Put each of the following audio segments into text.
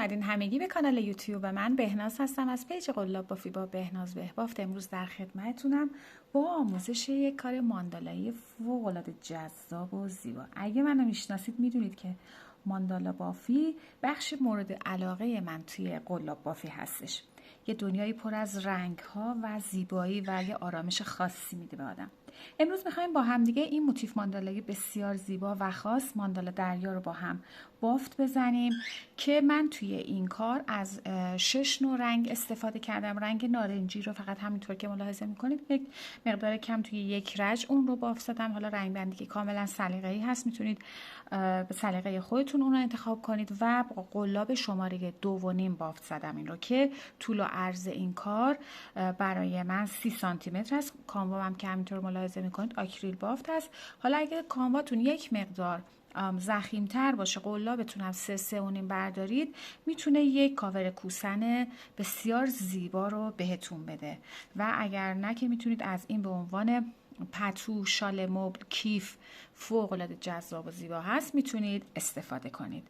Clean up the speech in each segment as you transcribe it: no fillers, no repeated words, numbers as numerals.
اومدین همگی به کانال یوتیوب من. بهناز هستم از پیج قلاب بافی با بهناز بهبافت. امروز در خدمتتونم با آموزش یک کار ماندالایی فوق‌العاده جذاب و زیبا. اگه منو میشناسید میدونید که ماندالا بافی بخش مورد علاقه من توی قلاب بافی هستش. یه دنیایی پر از رنگ‌ها و زیبایی و یه آرامش خاصی میده به آدم. امروز می‌خوایم با هم دیگه این موتیف ماندالایی بسیار زیبا و خاص ماندالا دریا رو با هم بافت بزنیم که من توی این کار از 6 نوع رنگ استفاده کردم. رنگ نارنجی رو فقط همینطور که ملاحظه می‌کنید یک مقدار کم توی یک رج اون رو بافت زدم. حالا رنگ بندی که کاملا سلیقه‌ای هست، میتونید به سلیقه خودتون اون رو انتخاب کنید و با قلاب شماره 2.5 بافت زدم این رو که طول و عرض این کار برای من 30 سانتی متر است. کانوا هم که همینطور ملاحظه میکنید آکریل بافت است. حالا اگه کانواتون یک مقدار ضخیم‌تر باشه، قلابتون هم 3.5 بردارید، میتونه یک کاور کوسن بسیار زیبا رو بهتون بده و اگر نه که میتونید از این به عنوان پتو، شال مبل، کیف فوق‌العاده جذاب و زیبا هست میتونید استفاده کنید.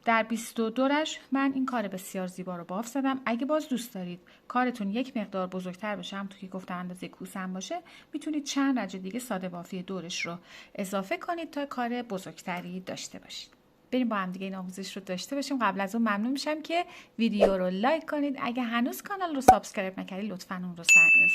در 22 رج من این کار بسیار زیبا رو بافت زدم. اگه باز دوست دارید کارتون یک مقدار بزرگتر بشه، همونطور که گفتم اندازه کوسن باشه، میتونید چند رج دیگه ساده بافی دورش رو اضافه کنید تا کار بزرگتری داشته باشید. بریم با هم دیگه این آموزش رو داشته باشیم. قبل از اون ممنون میشم که ویدیو رو لایک کنید. اگه هنوز کانال رو سابسکرایب نکردید لطفاً اون رو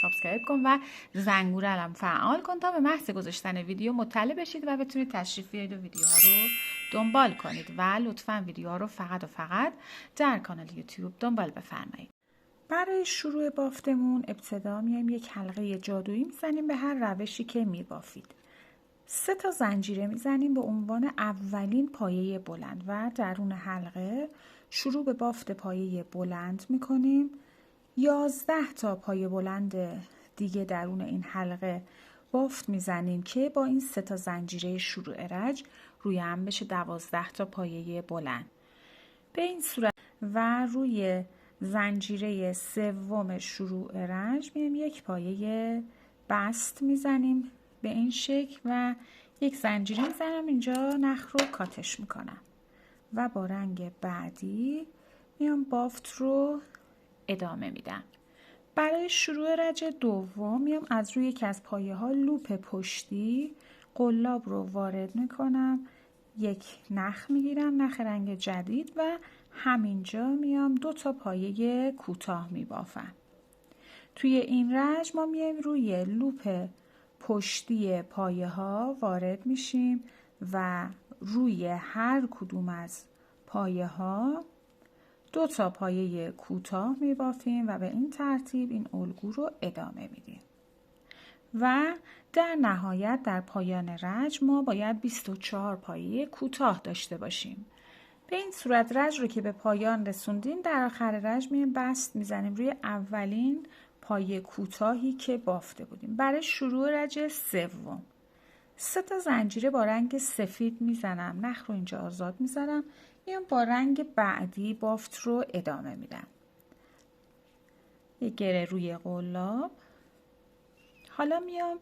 سابسکرایب کن و زنگوله علم فعال کن تا به محض گذاشتن ویدیو مطلع بشید و بتونید تشریف بیارید و ویدیوها رو دنبال کنید و لطفاً ویدیوها رو فقط و فقط در کانال یوتیوب دنبال بفرمایید. برای شروع بافتمون ابتدا میایم یک حلقه جادویی میزنیم به هر روشی که میبافید. 3 تا زنجیره میزنیم به عنوان اولین پایه بلند و درون حلقه شروع به بافت پایه بلند میکنیم. 11 تا پایه بلند دیگه درون این حلقه بافت میزنیم که با این 3 تا زنجیره شروع رج روی هم بشه 12 تا پایه بلند. به این صورت و روی زنجیره سوم شروع رج میایم یک پایه بست میزنیم به این شکل و یک زنجیره میزنم اینجا، نخ رو کاتش میکنم و با رنگ بعدی میام بافت رو ادامه میدم. برای شروع رج دوم میام از روی یکی از پایه ها لوپ پشتی قلاب رو وارد میکنم، یک نخ میگیرم، نخ رنگ جدید و همینجا میام 2 تا پایه کوتاه میبافم. توی این رج ما میایم روی لوپ پشتی پایه ها وارد میشیم و روی هر کدوم از پایه ها 2 تا پایه کوتاه میبافیم و به این ترتیب این الگو رو ادامه میدیم و در نهایت در پایان رج ما باید 24 پایه کوتاه داشته باشیم. به این صورت رج رو که به پایان رسوندیم در آخر رج میایم بست میزنیم روی اولین پایه کوتاهی که بافته بودیم. برای شروع رج سوم 3 تا زنجیره با رنگ سفید میزنم، نخ رو اینجا آزاد میذارم، میام با رنگ بعدی بافت رو ادامه میدم. یک گره روی قلاب. حالا میام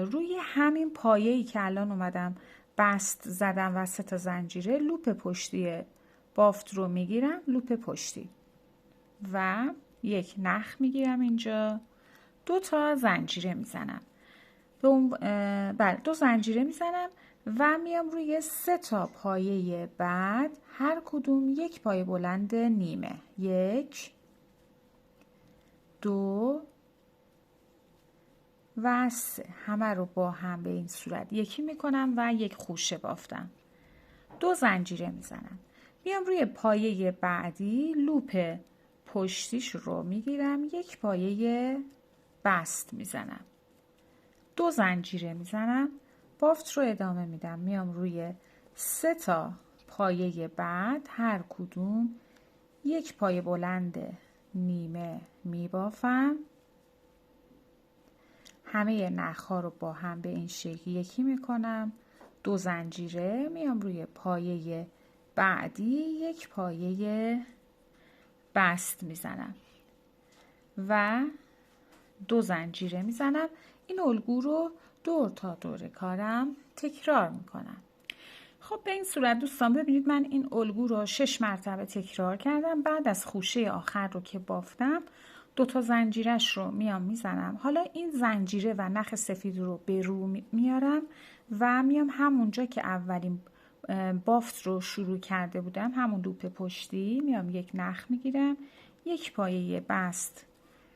روی همین پایه‌ای که الان اومدم بست زدم و 3 تا زنجیره لوپ پشتی بافت رو میگیرم، لوپ پشتی و یک نخ میگیرم اینجا، 2 تا زنجیره میزنم، 2 زنجیره میزنم و میام روی 3 تا پایه بعد هر کدوم یک پایه بلند نیمه، 1 2 و 3 همه رو با هم به این صورت یکی میکنم و یک خوشه بافتم. 2 زنجیره میزنم، میام روی پایه بعدی لوپ پشتیش رو میگیرم، یک پایه بست میزنم، 2 زنجیره میزنم، بافت رو ادامه میدم، میام روی 3 تا پایه بعد هر کدوم یک پایه بلند نیمه میبافم. همه نخ‌ها رو با هم به این شکل یکی میکنم، 2 زنجیره، میام روی پایه بعدی یک پایه بست میزنم و 2 زنجیره میزنم. این الگو رو دور تا دور کارم تکرار میکنم. خب به این صورت دوستان ببینید من این الگو رو 6 مرتبه تکرار کردم. بعد از خوشه آخر رو که بافتم 2 تا زنجیرش رو میام میزنم. حالا این زنجیره و نخ سفید رو به رو میارم و میام همونجا که اولین بافت رو شروع کرده بودم، همون لوپ پشتی، میام یک نخ میگیرم، یک پایه بست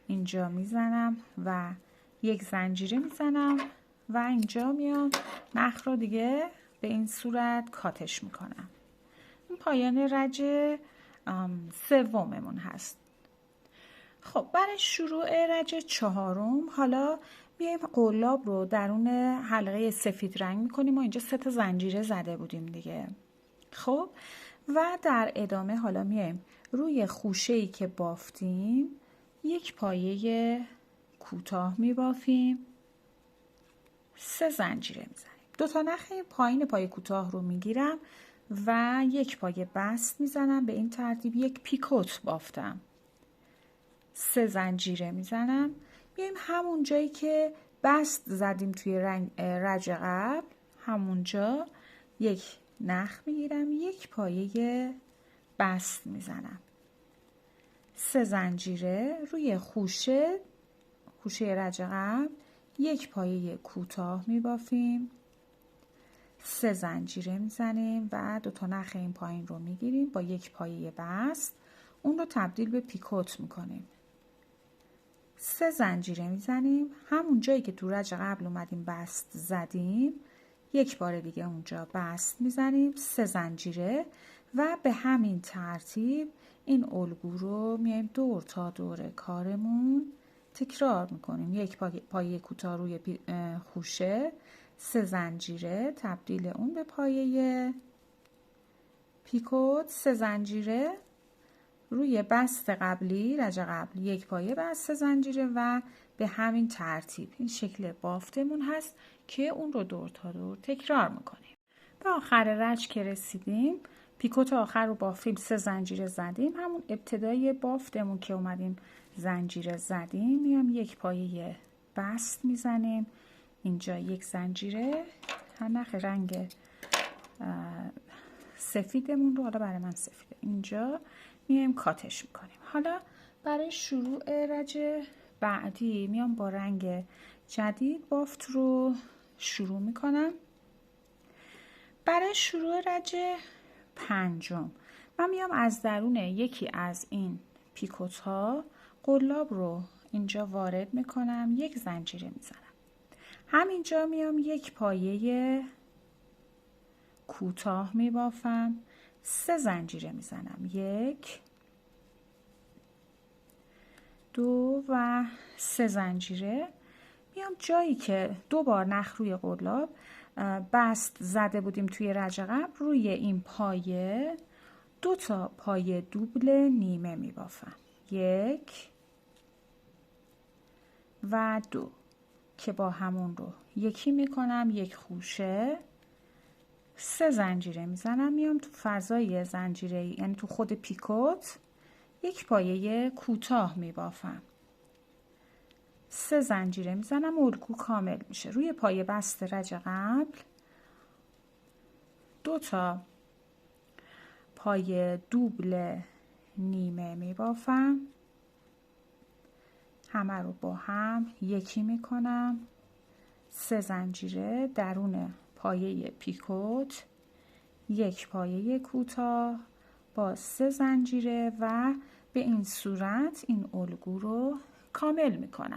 اینجا میزنم و یک زنجیره میزنم و اینجا میام نخ رو دیگه به این صورت کاتش میکنم. این پایان رج سوممون هست. خب برای شروع رج چهارم حالا میایم قلاب رو درون حلقه سفید رنگ میکنیم و اینجا 3 تا زنجیره زده بودیم دیگه. خب و در ادامه حالا میایم روی خوشه‌ای که بافتیم یک پایه کوتاه میبافیم، 3 زنجیره میزنیم. 2 تا نخ پایین پایه کوتاه رو میگیرم و یک پایه بست میزنم. به این ترتیب یک پیکوت بافتم، 3 زنجیره میزنم. میایم همون جایی که بست زدیم توی رج قبل، همونجا یک نخ میگیرم، یک پایه بست میزنم، 3 زنجیره روی خوشه رج قبل، یک پایه کوتاه میبافیم، 3 زنجیره میزنیم و 2 تا نخ این پایین رو میگیریم با یک پایه بست، اون رو تبدیل به پیکوت میکنیم. 3 زنجیره میزنیم، همون جایی که تو رج قبل اومدیم بست زدیم، یک بار دیگه اونجا بست میزنیم، 3 زنجیره و به همین ترتیب این الگو رو میایم دور تا دور کارمون تکرار میکنیم. یک پایه کوتاه روی خوشه، 3 زنجیره تبدیل اون به پایه پیکوت، 3 زنجیره روی بست قبلی رج قبل، یک پایه بست، 3 زنجیره و به همین ترتیب این شکل بافتمون هست که اون رو دور تا دور تکرار میکنیم. به آخر رج که رسیدیم پیکوت آخر رو بافتیم، 3 زنجیره زدیم، همون ابتدای بافتمون که اومدیم زنجیره زدیم میام یک پایه بست میزنیم، اینجا یک زنجیره، هم نخ رنگ سفیدمون رو، حالا برای من سفیده، اینجا میایم کاتش میکنیم. حالا برای شروع رج بعدی میام با رنگ جدید بافت رو شروع میکنم. برای شروع رج پنجم من میام از درون یکی از این پیکوت ها قلاب رو اینجا وارد میکنم، یک زنجیره میزنم، همینجا میام یک پایه کوتاه میبافم، 3 زنجیره میزنم، 1 2 و 3 زنجیره. میام جایی که 2 بار نخ روی قلاب بست زده بودیم توی رج قبل، روی این پایه 2 تا پایه دوبل نیمه میبافم، 1 و 2 که با همون رو یکی میکنم، یک خوشه، 3 زنجیره میزنم، میام تو فضای زنجیره یعنی تو خود پیکوت یک پایه کوتاه میبافم، 3 زنجیره میزنم، الگو کامل میشه. روی پایه بست رج قبل 2 تا پایه دوبل نیمه میبافم، همه رو با هم یکی میکنم، 3 زنجیره درون پایه پیکوت، یک پایه کوتاه با 3 زنجیره و به این صورت این الگو رو کامل میکنم.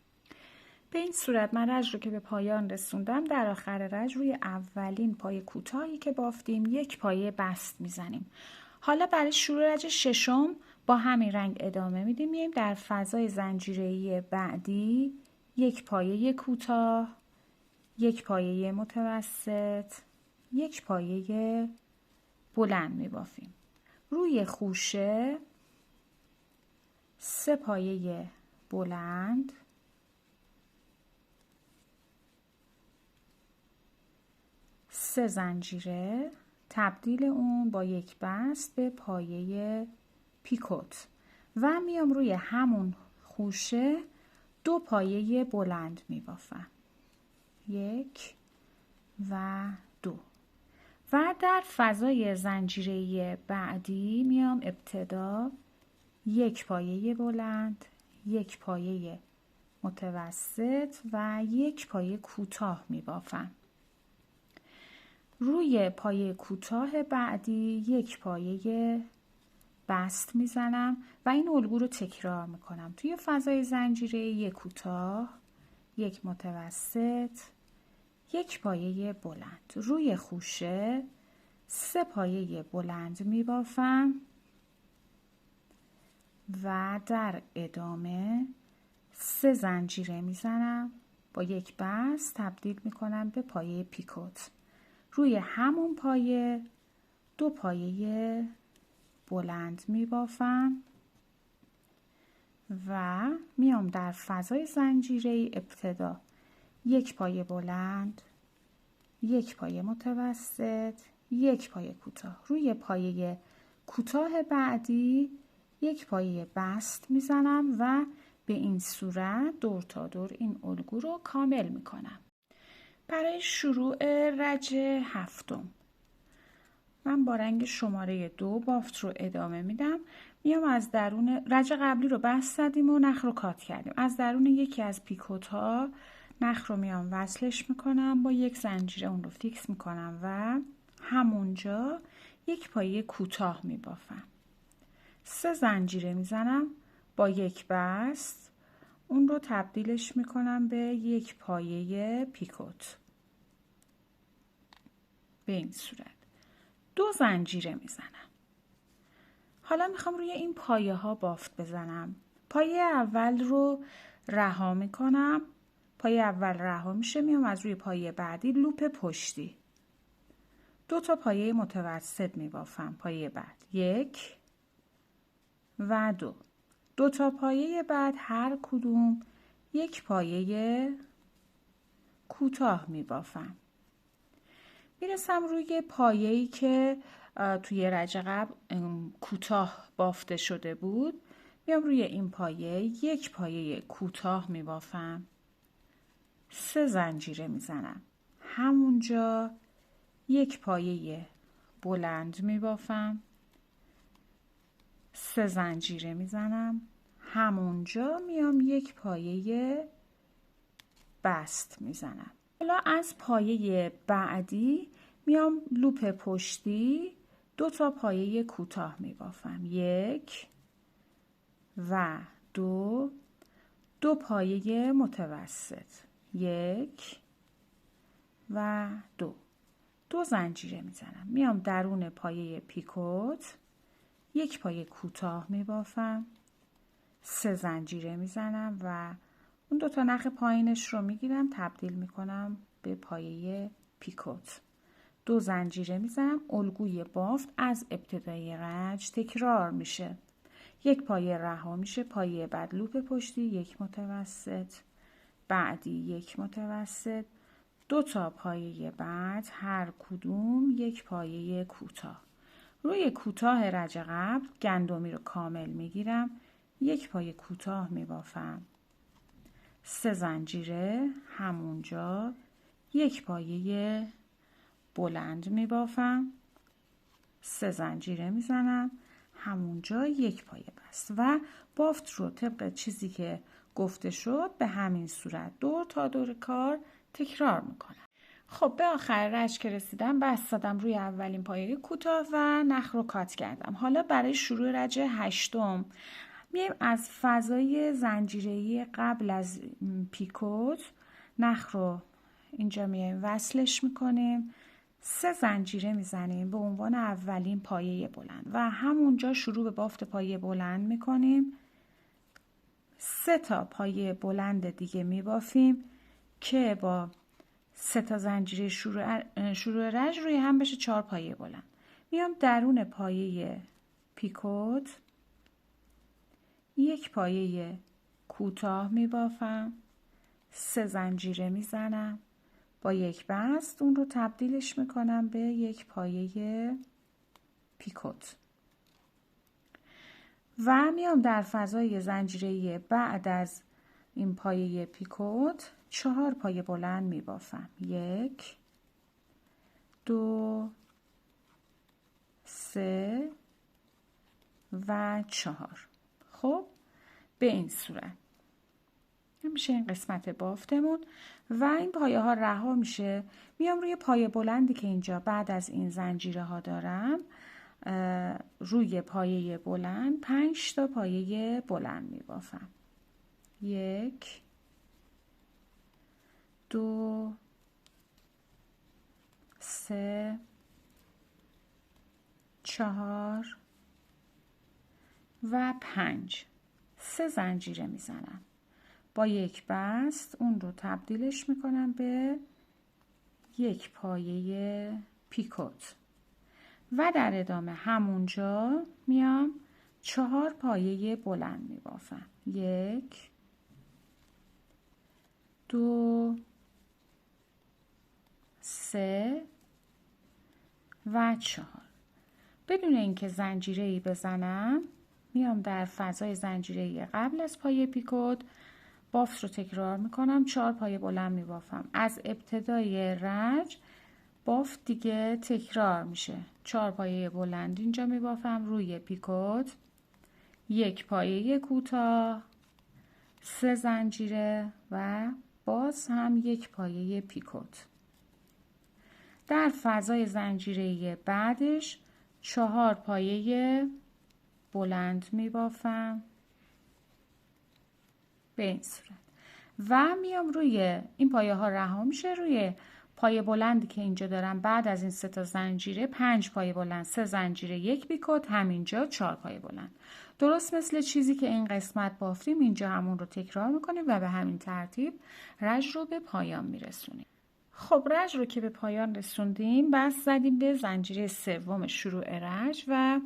به این صورت من رج رو که به پایان رسوندم، در آخر رج روی اولین پایه کوتاهی که بافتیم یک پایه بست میزنیم. حالا برای شروع رج ششم با همین رنگ ادامه میدیم، میایم در فضای زنجیره‌ای بعدی یک پایه کوتاه، یک پایه متوسط، یک پایه بلند میبافیم. روی خوشه 3 پایه بلند، 3 زنجیره تبدیل اون با یک بست به پایه پیکوت و میام روی همون خوشه 2 پایه بلند میبافم، 1 و 2 و در فضای زنجیره بعدی میام ابتدا یک پایه بلند، یک پایه متوسط و یک پایه کوتاه می بافم. روی پایه کوتاه بعدی یک پایه بست میزنم و این الگو رو تکرار میکنم. توی فضای زنجیره یک کوتاه، یک متوسط، یک پایه بلند. روی خوشه 3 پایه بلند می بافم و در ادامه 3 زنجیره میزنم، با یک بست تبدیل میکنم به پایه پیکوت. روی همون پایه 2 پایه بلند می بافم و میام در فضای زنجیره ابتدا یک پایه بلند، یک پایه متوسط، یک پایه کوتاه. روی پایه کوتاه بعدی یک پایه بست میزنم و به این صورت دور تا دور این الگو رو کامل میکنم. برای شروع رج هفتم من با رنگ شماره 2 بافت رو ادامه میدم. میام از درون رج قبلی رو بست زدیم و نخ رو کات کردیم. از درون یکی از پیکوت ها نخ رو میام وصلش میکنم، با یک زنجیره اون رو فیکس میکنم و همونجا یک پایه کوتاه میبافم. 3 زنجیره میزنم، با یک بست اون رو تبدیلش میکنم به یک پایه پیکوت. به این صورت 2 زنجیره میزنم. حالا میخوام روی این پایه ها بافت بزنم. پایه اول رو رها میکنم، پایه اول رها میشه، میام از روی پایه بعدی لوپ پشتی 2 تا پایه متوسط میبافم. پایه بعد 1 و 2. 2 تا پایه بعد هر کدوم یک پایه کوتاه میبافم. میرسم روی پایه‌ای که توی رج قبل کوتاه بافته شده بود. میام روی این پایه یک پایه کوتاه میبافم، 3 زنجیره میزنم، همونجا یک پایه بلند میبافم، 3 زنجیره میزنم، همونجا میام یک پایه بست میزنم. حالا از پایه بعدی میام لوپ پشتی 2 تا پایه کوتاه میبافم، 1 و 2. 2 پایه متوسط، 1 و 2. 2 زنجیره میزنم، میام درون پایه پیکوت یک پایه کوتاه میبافم، 3 زنجیره میزنم و اون 2 تا نخ پایینش رو میگیرم تبدیل میکنم به پایه پیکوت. 2 زنجیره میزنم. الگوی بافت از ابتدای رج تکرار میشه. یک پایه رها میشه، پایه بعد لوپ پشتی، یک متوسط، بعدی یک متوسط، 2 تا پایه بعد هر کدوم یک پایه کوتاه. روی کوتاه رج قبل گندمی رو کامل میگیرم، یک پایه کوتاه میبافم، 3 زنجیره، همونجا یک پایه بلند میبافم، 3 زنجیره میزنم، همونجا یک پایه بست و بافت رو طبق چیزی که گفته شد به همین صورت دور تا دور کار تکرار میکنم. خب به آخر رج که رسیدم بست زدم روی اولین پایه کوتاه و نخ رو کات کردم. حالا برای شروع رج هشتم میایم از فضای زنجیره‌ای قبل از پیکوت نخ رو اینجا میایم وصلش میکنیم، 3 زنجیره میزنیم به عنوان اولین پایه بلند و همونجا شروع به بافت پایه بلند میکنیم. 3 تا پایه بلند دیگه میبافیم که با 3 تا زنجیره شروع رج روی هم بشه 4 پایه بلند. میام درون پایه پیکوت یک پایه کوتاه میبافم، 3 زنجیره میزنم، با یک بست اون رو تبدیلش میکنم به یک پایه پیکوت و میام در فضای زنجیره بعد از این پایه پیکوت 4 پایه بلند میبافم، 1 2 3 و 4. خب به این صورت میشه این قسمت بافتمون و این پایه ها رها میشه. میام روی پایه بلندی که اینجا بعد از این زنجیره ها دارم، روی پایه بلند 5 تا پایه بلند میبافم. 1 2 3 4 و 5. 3 زنجیره میزنم. با یک بست اون رو تبدیلش میکنم به یک پایه پیکوت و در ادامه همونجا میام 4 پایه بلند میبافم. 1 2 3 و 4. بدون اینکه زنجیره‌ای بزنم میام در فضای زنجیره‌ای قبل از پایه پیکوت بافت رو تکرار میکنم. 4 پایه بلند میبافم. از ابتدای رج بافت دیگه تکرار میشه. 4 پایه بلند اینجا میبافم روی پیکوت، یک پایه کوتاه، 3 زنجیره و باز هم یک پایه پیکوت. در فضای زنجیره بعدش 4 پایه بلند میبافم به این صورت و میام روی این پایه ها رها میشه. روی پایه بلندی که اینجا دارم بعد از این 3 تا زنجیره 5 پایه بلند، 3 زنجیره، یک پیکوت، همینجا 4 پایه بلند. درست مثل چیزی که این قسمت بافتیم اینجا همون رو تکرار میکنیم و به همین ترتیب رج رو به پایان میرسونیم. خب رج رو که به پایان رسوندیم بس زدیم به زنجیره سوم شروع رج و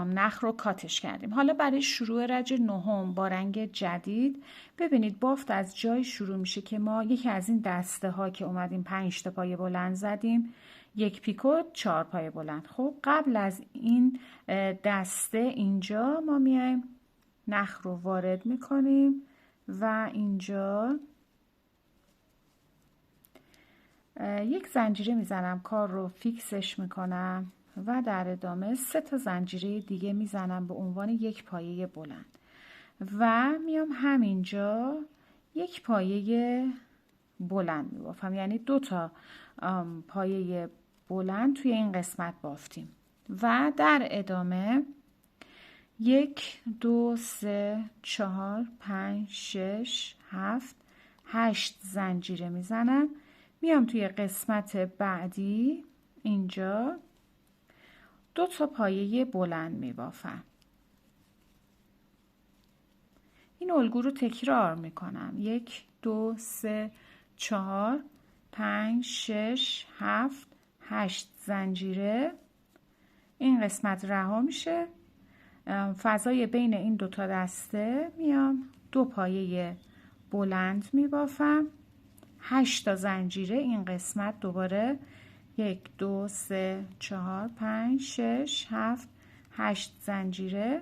نخ رو کاتش کردیم. حالا برای شروع رج نهم با رنگ جدید ببینید بافت از جای شروع میشه که ما یکی از این دسته ها که اومدیم 5 تا پایه بلند زدیم، یک پیکوت، 4 پایه بلند. خب قبل از این دسته اینجا ما میایم نخ رو وارد میکنیم و اینجا یک زنجیره میزنم، کار رو فیکسش میکنم و در ادامه 3 تا زنجیره دیگه میزنم به عنوان یک پایه بلند و میام همینجا یک پایه بلند میبافم. یعنی 2 تا پایه بلند توی این قسمت بافتیم و در ادامه 1 2 3 4 5 6 7 8 زنجیره میزنم. میام توی قسمت بعدی اینجا 2 تا پایه بلند میبافم. این الگو رو تکرار میکنم. 1 2 3 4 5 6 7 8 زنجیره. این قسمت رها میشه. فضای بین این 2 تا دسته میام 2 پایه بلند میبافم. 8 تا زنجیره. این قسمت دوباره 1 2 3 4 5 6 7 8 زنجیره.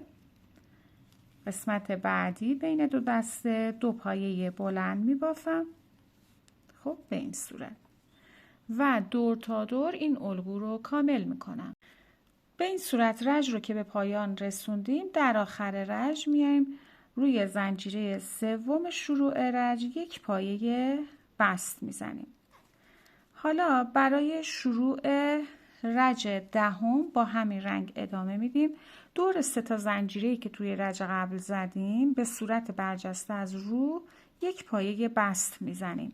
قسمت بعدی بین 2 دسته 2 پایه بلند میبافم. خب به این صورت و دور تا دور این الگو رو کامل میکنم. به این صورت رج رو که به پایان رسوندیم در آخر رج میایم روی زنجیره سوم شروع رج یک پایه بست میزنیم. حالا برای شروع رج دهم با همین رنگ ادامه میدیم. دور 3 تا زنجیره‌ای که توی رج قبل زدیم به صورت برجسته از رو یک پایه بست میزنیم.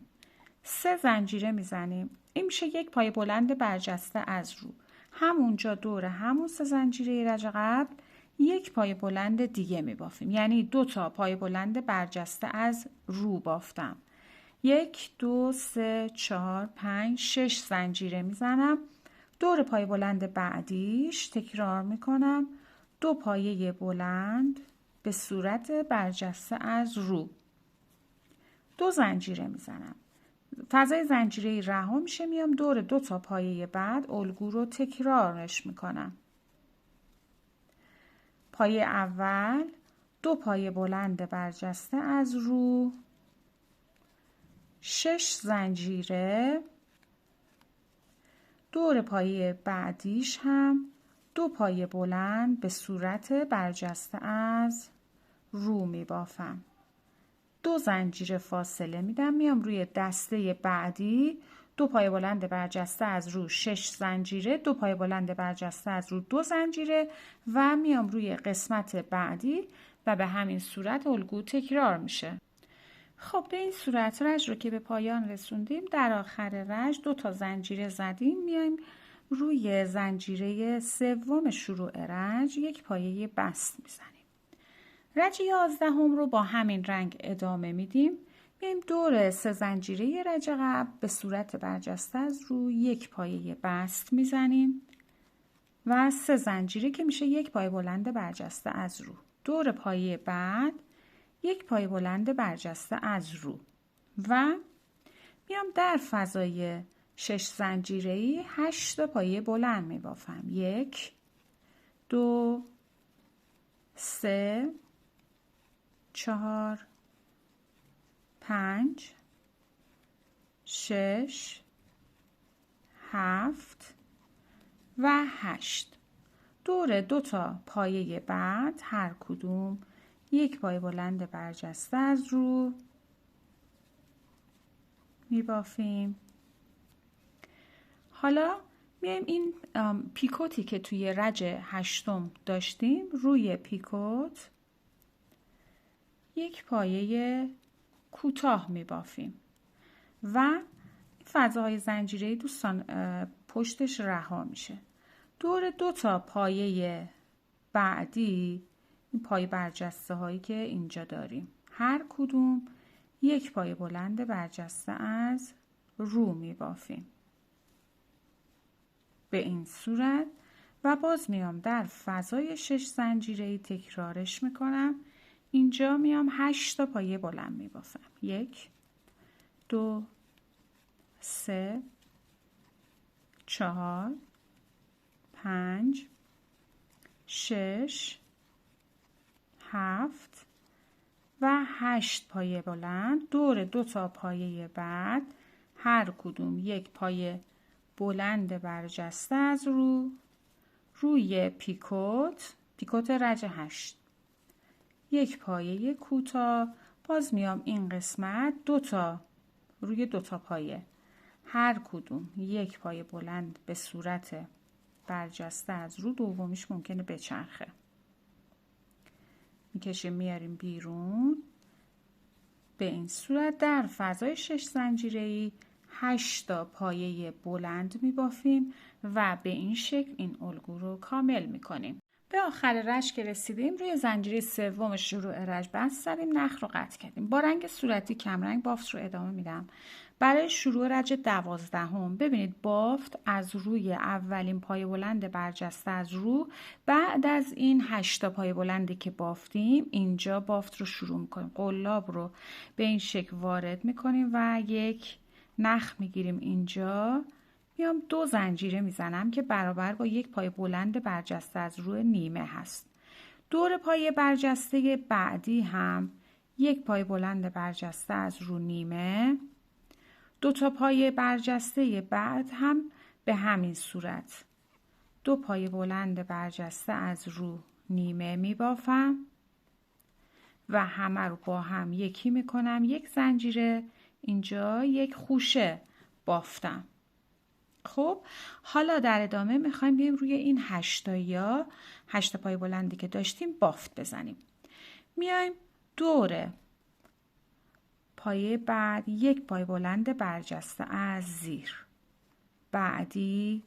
3 زنجیره میزنیم. این میشه یک پایه بلند برجسته از رو. همونجا دور همون 3 زنجیره رج قبل یک پایه بلند دیگه میبافیم. یعنی 2 تا پایه بلند برجسته از رو بافتم. 1 2 3 4 5 6 زنجیره میزنم. دور پایه بلند بعدیش تکرار میکنم 2 پایه بلند به صورت برجسته از رو. 2 زنجیره میزنم. فضای زنجیره رها میشه. میام دور 2 تا پایه بعد الگو رو تکرارش میکنم. پایه اول 2 پایه بلند برجسته از رو، 6 زنجیره. دور پایه بعدیش هم 2 پایه بلند به صورت برجسته از رو می بافم. 2 زنجیر فاصله میدم، میام روی دسته بعدی 2 پایه بلند برجسته از رو 6 زنجیره، 2 پایه بلند برجسته از رو 2 زنجیره و میام روی قسمت بعدی و به همین صورت الگو تکرار میشه. خب به این صورت رج رو که به پایان رسوندیم، در آخر رج 2 تا زنجیره زدیم، میایم روی زنجیره سوم شروع رج 1 پایه بست میزنیم. رج 11 رو با همین رنگ ادامه میدیم. میایم دور 3 زنجیره رج قبل به صورت برجسته از رو 1 پایه بست میزنیم و 3 زنجیره که میشه 1 پایه بلند برجسته از رو. دور پایه بعد 1 پایه بلند برجسته از رو و میام در فضای 6 زنجیره‌ای 8 پایه بلند میبافم. 1 2 3 4 5 6 7 و 8. دور 2 تا پایه بعد هر کدوم 1 پایه بلند برجسته از رو میبافیم. حالا میایم این پیکوتی که توی رج 8 داشتیم، روی پیکوت 1 پایه کوتاه میبافیم و فضاهای زنجیره‌ای دوستان پشتش رها میشه. دور 2 تا پایه بعدی، این پایه برجسته هایی که اینجا داریم، هر کدوم 1 پایه بلند برجسته از رو میبافیم به این صورت و باز میام در فضای 6 زنجیره‌ای تکرارش میکنم. اینجا میام 8 تا پایه بلند میبافم. 1 2 3 4 5 6 7 و 8 پایه بلند. دور 2 تا پایه بعد هر کدوم 1 پایه بلند برجسته از رو روی پیکوت رج 8 1 پایه کوتاه. باز میام این قسمت 2 تا روی 2 تا پایه هر کدوم 1 پایه بلند به صورت برجسته از رو، دومیش ممکنه بچرخه، میکشیم میاریم بیرون. به این صورت در فضای 6 زنجیره‌ای 8 تا پایه بلند میبافیم و به این شکل این الگو رو کامل میکنیم. به آخر رج که رسیدیم، روی زنجیره سوم شروع رج بست زدیم، نخ رو قطع کردیم. با رنگ صورتی کمرنگ بافت رو ادامه میدم. برای شروع رج 12 ببینید بافت از روی اولین پایه بلند برجسته از رو، بعد از این 8 تا پایه بلندی که بافتیم اینجا بافت رو شروع میکنیم. قلاب رو به این شکل وارد میکنیم و 1 نخ میگیریم. اینجا میام 2 زنجیره میزنم که برابر با 1 پایه بلند برجسته از رو نیمه هست. دور پایه برجسته بعدی هم 1 پایه بلند برجسته از رو نیمه. 2 تا پایه برجسته بعد هم به همین صورت 2 پایه بلند برجسته از رو نیمه میبافم و همه رو با هم یکی میکنم. 1 زنجیره اینجا 1 خوشه بافتم. خب حالا در ادامه میخوایم بیایم روی این 8 پایه بلندی که داشتیم بافت بزنیم. میایم دور پایه بعد 1 پایه بلند برجسته از زیر، بعدی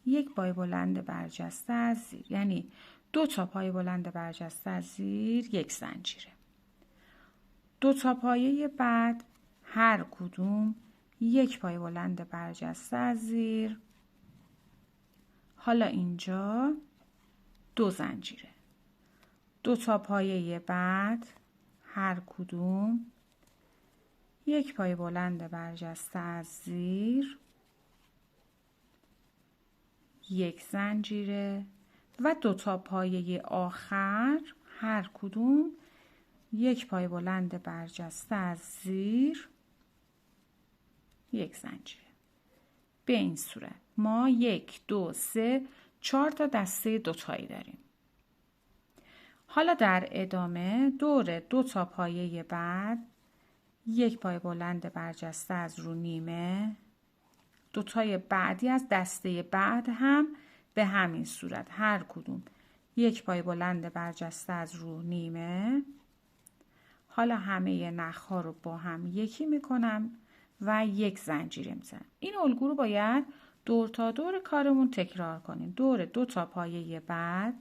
1 پایه بلند برجسته از زیر، یعنی 2 تا پایه بلند برجسته از زیر 1 زنجیره. 2 تا پایه بعد هر کدوم 1 پایه بلند برجسته از زیر. حالا اینجا 2 زنجیره. 2 تا پایه بعد هر کدوم 1 پایه بلند برجسته از زیر، 1 زنجیره و 2 تا پایه آخر هر کدوم 1 پایه بلند برجسته از زیر، 1 زنجیره. به این صورت ما 1 2 3 4 تا دسته دوتایی داریم. حالا در ادامه دور 2 تا پایه بعد 1 پایه بلند برجسته از رو نیمه، دوتای بعدی از دسته بعد هم به همین صورت هر کدوم 1 پایه بلند برجسته از رو نیمه. حالا همه نخ‌ها رو با هم یکی میکنم و 1 زنجیره میزنم. این الگو رو باید دور تا دور کارمون تکرار کنیم. دور 2 تا پایه بعد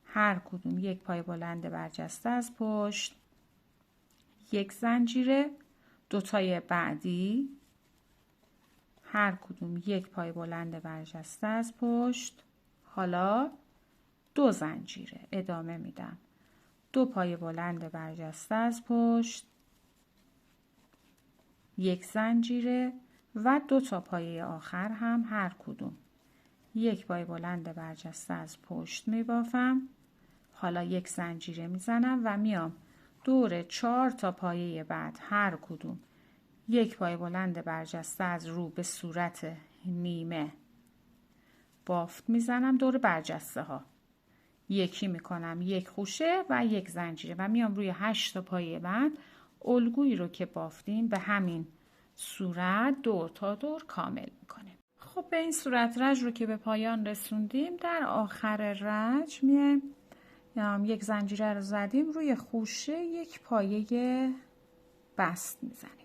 هر کدوم 1 پایه بلند برجسته از پشت، 1 زنجیره، دوتای بعدی هر کدوم 1 پایه بلند برجسته از پشت، حالا 2 زنجیره. ادامه میدم. 2 پایه بلند برجسته از پشت، 1 زنجیره و 2 تا پایه آخر هم هر کدوم 1 پایه بلند برجسته از پشت میبافم. حالا 1 زنجیره میزنم و میام دور 4 تا پایه بعد هر کدوم 1 پایه بلند برجسته از رو به صورت نیمه بافت میزنم دور برجسته ها. یکی میکنم 1 خوشه و 1 زنجیره و میام روی 8 تا پایه بعد الگویی رو که بافتیم به همین صورت دور تا دور کامل میکنیم. خب به این صورت رج رو که به پایان رسوندیم، در آخر رج میایم 1 زنجیره رو زدیم، روی خوشه 1 پایه بست میزنیم.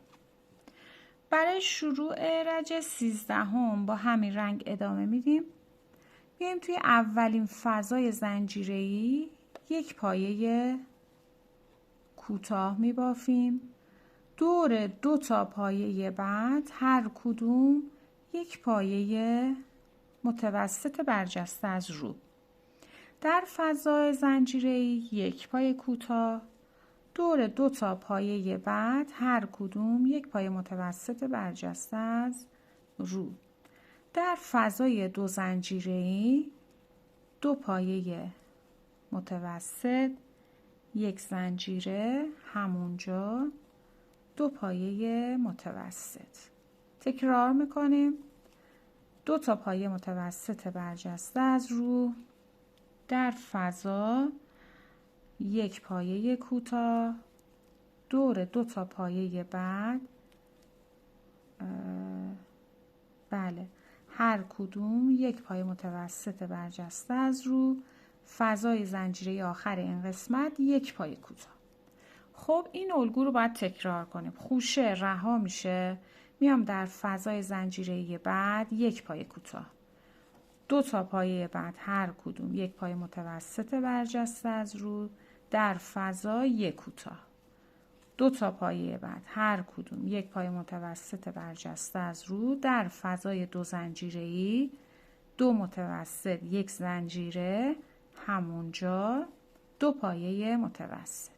برای شروع رج 13 با همین رنگ ادامه میدیم. میایم توی اولین فضای زنجیره‌ای 1 پایه کوتاه میبافیم. دور 2 تا پایه بعد هر کدوم 1 پایه متوسط برجسته از رو. در فضای زنجیره‌ای 1 پایه کوتاه، دور 2 تا پایه بعد هر کدوم 1 پایه متوسط برجسته از رو. در فضای 2 زنجیره‌ای 2 پایه متوسط، 1 زنجیره همونجا، 2 پایه متوسط. تکرار میکنیم. 2 تا پایه متوسط برجسته از رو، در فضا 1 پایه کوتاه، دور 2 تا پایه بعد هر کدوم 1 پایه متوسط برجسته از رو، فضای زنجیره آخر این قسمت 1 پایه کوتاه. خب این الگو رو باید تکرار کنیم. خوشه رها میشه، میام در فضای زنجیره بعد 1 پایه کوتاه، 2 تا پایه بعد هر کدوم 1 پایه متوسط برجسته از رو، در فضا 1 کوتاه، 2 تا پایه بعد هر کدوم 1 پایه متوسط برجسته از رو، در فضای 2 زنجیره‌ای 2 متوسط، 1 زنجیره همونجا، 2 پایه متوسط،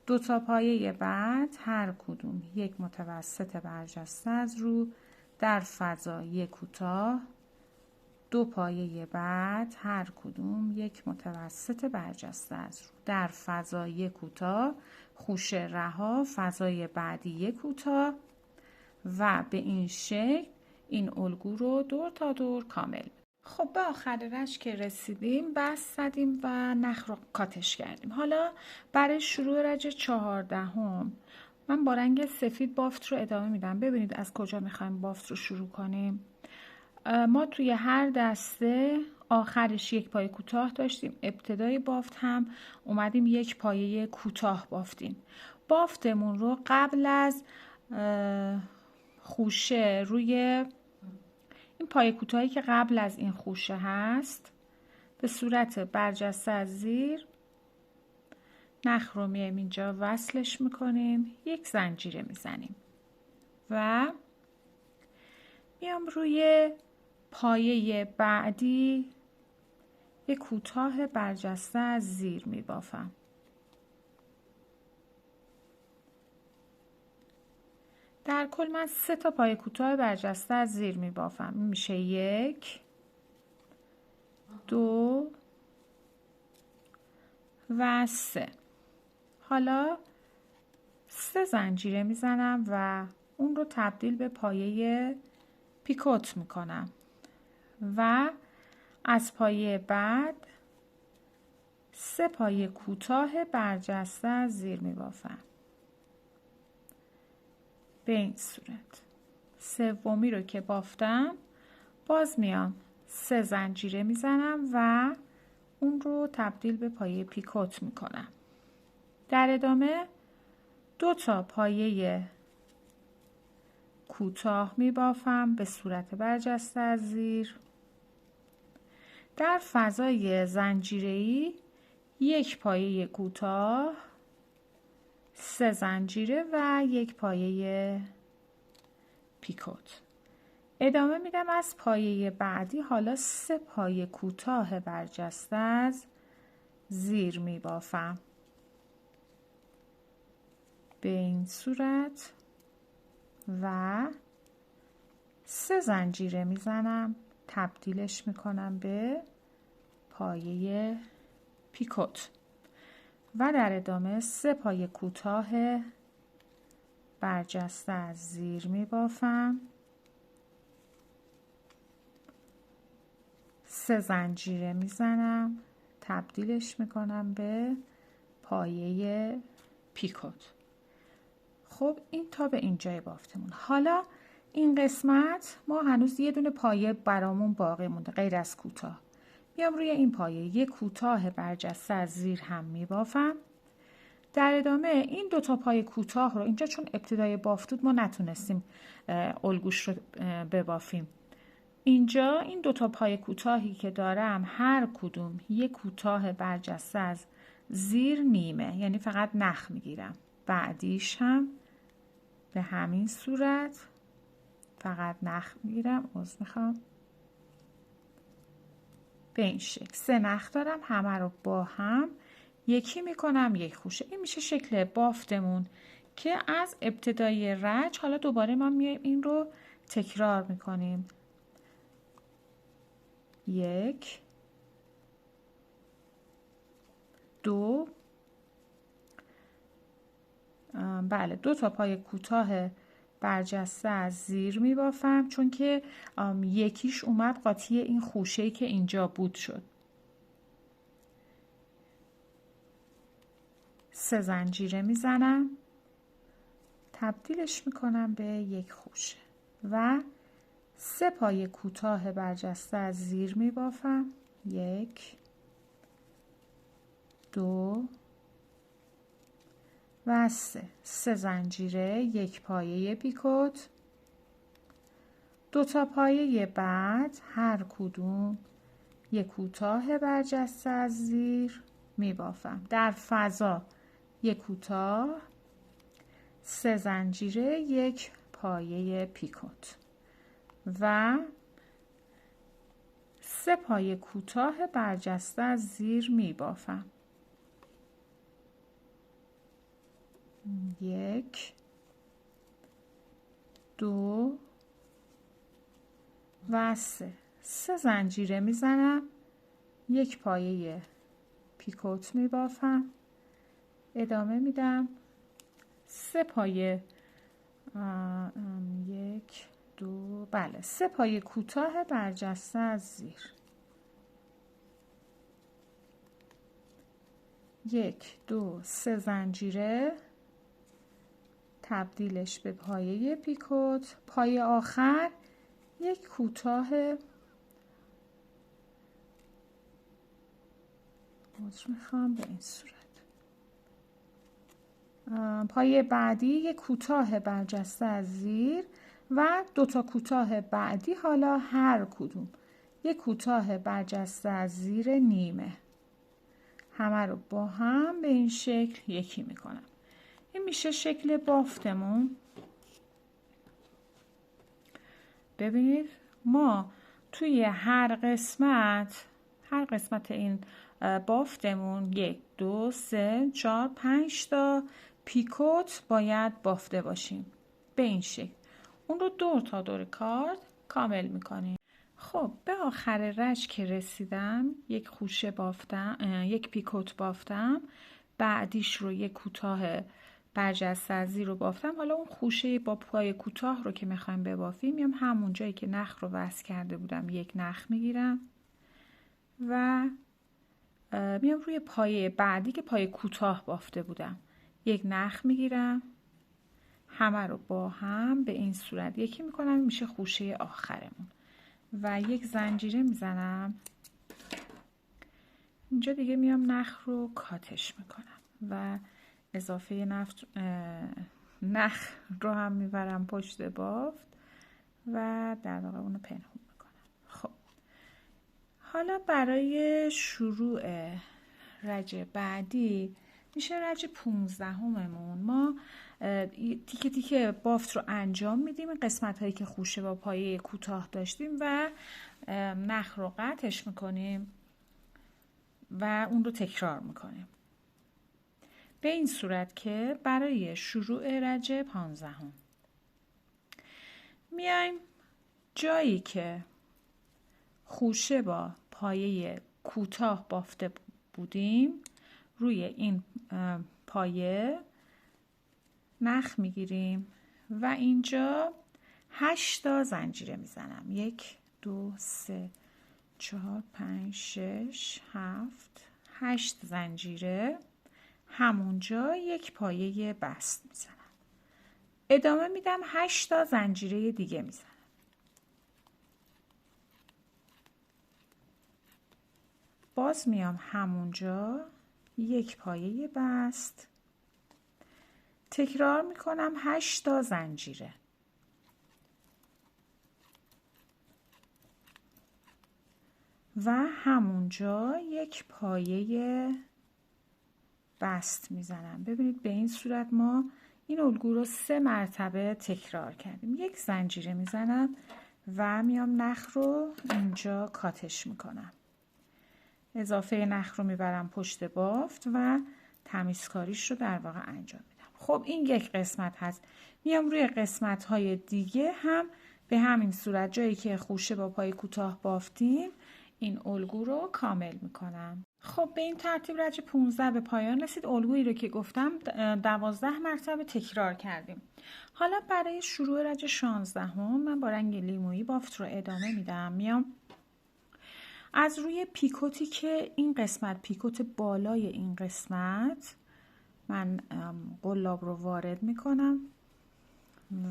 2 تا پایه بعد هر کدوم 1 متوسط برجسته از رو، در فضا 1 کوتاه، 2 پایه بعد هر کدوم 1 متوسط برجسته از رو، در فضا 1 کوتاه، خوشه رها، فضای بعدی 1 کوتاه و به این شکل این الگو رو دور تا دور کامل. خب به آخر رج که رسیدیم بست زدیم و نخ رو کاتش کردیم. حالا برای شروع رج 14 من با رنگ سفید بافت رو ادامه میدم. ببینید از کجا میخوایم بافت رو شروع کنیم. ما توی هر دسته آخرش 1 پایه کوتاه داشتیم، ابتدای بافت هم اومدیم 1 پایه کوتاه بافتیم. بافتمون رو قبل از خوشه روی این پایه کوتاهی که قبل از این خوشه هست به صورت برجسته از زیر نخ رو میایم اینجا وصلش میکنیم، 1 زنجیره میزنیم و میام روی پایه بعدی 1 کوتاه برجسته از زیر میبافم. در کل من 3 تا پایه کوتاه برجسته از زیر میبافم. میشه 1 2 و 3. حالا 3 زنجیره میزنم و اون رو تبدیل به پایه پیکوت میکنم و از پایه بعد 3 پایه کوتاه برجسته از زیر میبافم. به این صورت. سومی رو که بافتم باز میام 3 زنجیره میزنم و اون رو تبدیل به پایه پیکوت میکنم. در ادامه 2 تا پایه کوتاه میبافم به صورت برجسته از زیر. در فضای زنجیره‌ای 1 پایه کوتاه، 3 زنجیره و 1 پایه پیکوت. ادامه میدم از پایه بعدی حالا 3 پایه کوتاه برجسته از زیر میبافم. به این صورت و 3 زنجیره میزنم، تبدیلش میکنم به پایه پیکوت و در ادامه 3 پایه کوتاه برجسته از زیر میبافم. 3 زنجیره میزنم، تبدیلش میکنم به پایه پیکوت. خب این تا به اینجای بافتمون. حالا این قسمت ما هنوز یه دونه پایه برامون باقی مونده غیر از کوتاه. میام روی این پایه 1 کوتاه برجسته از زیر هم میبافم. در ادامه این 2 تا پایه کوتاه رو اینجا چون ابتدای بافتود ما نتونستیم الگوش رو ببافیم. اینجا این 2 تا پایه کوتاهی که دارم هر کدوم 1 کوتاه برجسته از زیر نیمه، یعنی فقط نخ میگیرم. بعدیش هم به همین صورت فقط نخ میگیرم. عذر میخوام. به این شکل 3 نخ دارم، همه رو با هم یکی میکنم 1 خوشه. این میشه شکل بافتمون که از ابتدای رج. حالا دوباره ما میایم این رو تکرار میکنیم. 1 2 بله 2 تا پایه کوتاه برجسته از زیر میبافم چون که یکیش اومد قاطی این خوشه‌ای که اینجا بود شد. 3 زنجیره میزنم، تبدیلش میکنم به 1 خوشه و 3 پایه کوتاه برجسته از زیر میبافم. 1 2 و 3 زنجیره، 1 پایه پیکوت. 2 تا پایه بعد هر کدوم 1 کوتاه برجسته از زیر میبافم. در فضا 1 کوتاه، 3 زنجیره، 1 پایه پیکوت و 3 پایه کوتاه برجسته از زیر میبافم. 1 2 و 3 زنجیره میزنم، 1 پایه پیکوت میبافم. ادامه میدم 3 پایه 1 2 بله 3 پایه کوتاه برجسته از زیر. 1 2 3 زنجیره، تبدیلش به پایه پیکوت. پایه آخر 1 کوتاه میخوام به این صورت. پایه بعدی 1 کوتاه برجسته از زیر و 2 تا کوتاه بعدی حالا هر کدوم 1 کوتاه برجسته از زیر نیمه. همه رو با هم به این شکل یکی میکنم. این میشه شکل بافتمون. ببینید ما توی هر قسمت این بافتمون 1 2 3 4 5 تا پیکوت باید بافته باشیم به این شکل. اون رو دور تا دور کارد کامل میکنیم. خب به آخر رج که رسیدم 1 خوشه بافتم، 1 پیکوت بافتم، بعدیش رو 1 کوتاه برجسته از زیر رو بافتم. حالا اون خوشه با پای کوتاه رو که میخوایم ببافیم میام همون جایی که نخ رو وصل کرده بودم 1 نخ میگیرم، و میام روی پایه بعدی که پایه کوتاه بافته بودم یک نخ میگیرم، همه رو با هم به این صورت یکی میکنم، میشه خوشه آخرمون و یک زنجیره میزنم اینجا. دیگه میام نخ رو کاتش میکنم و اضافه نخ رو هم میبرم پشت بافت و در واقع اونو پنهون میکنم. خب حالا برای شروع رج بعدی میشه رج 15 هممون. ما تیکه تیکه بافت رو انجام میدیم، قسمت هایی که خوشه با پایه کوتاه داشتیم و نخ رو قطعش میکنیم و اون رو تکرار میکنیم به این صورت که برای شروع رج 15 میایم جایی که خوشه با پایه کوتاه بافته بودیم روی این پایه نخ میگیریم و اینجا 8 تا زنجیره میزنم. 1 2 3 4 5 6 7 8 زنجیره. همونجا یک پایه بست میزنم. ادامه میدم 8 تا زنجیره دیگه میزنم. باز میام همونجا یک پایه بست، تکرار میکنم 8 تا زنجیره و همونجا یک پایه بست میزنم. ببینید به این صورت ما این الگو رو 3 مرتبه تکرار کردیم. یک زنجیره میزنم و میام نخ رو اینجا کاتش میکنم. اضافه نخ رو میبرم پشت بافت و تمیزکاریش رو در واقع انجام میدم. خب این یک قسمت هست. میام روی قسمت های دیگه هم به همین صورت جایی که خوشه با پای کوتاه بافتیم این الگو رو کامل میکنم. خب به این ترتیب رج 15 به پایان رسید. الگویی رو که گفتم 12 مرتبه تکرار کردیم. حالا برای شروع رج 16 من با رنگ لیمویی بافت رو ادامه میدم. میام از روی پیکوتی که این قسمت پیکوت بالای این قسمت من قلاب رو وارد میکنم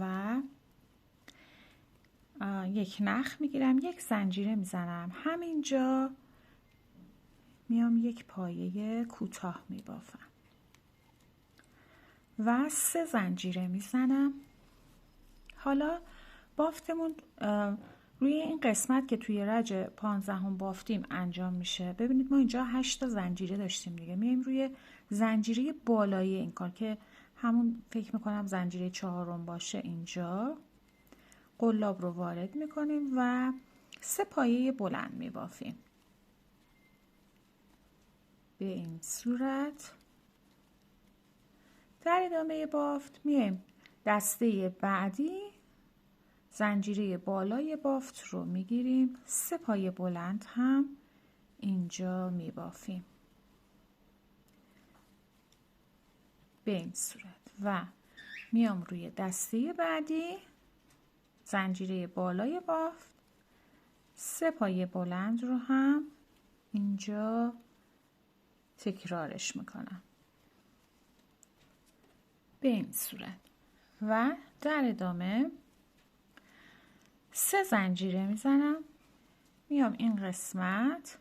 و یک نخ میگیرم، یک زنجیره میزنم. همینجا میام یک پایه کوتاه میبافم و 3 زنجیره میزنم. حالا بافتمون روی این قسمت که توی رج 15 بافتیم انجام میشه. ببینید ما اینجا 8 تا زنجیره داشتیم دیگه. میایم روی زنجیره بالایی این کار که همون فکر میکنم زنجیره 4 باشه. اینجا قلاب رو وارد میکنیم و 3 پایه بلند میبافیم به این صورت. در ادامه بافت میایم دسته بعدی زنجیره بالای بافت رو میگیریم، 3 پایه بلند هم اینجا میبافیم به این صورت و میام روی دسته بعدی زنجیره بالای بافت 3 پایه بلند رو هم اینجا تکرارش میکنم به این صورت و در ادامه 3 زنجیره میزنم. میام این قسمت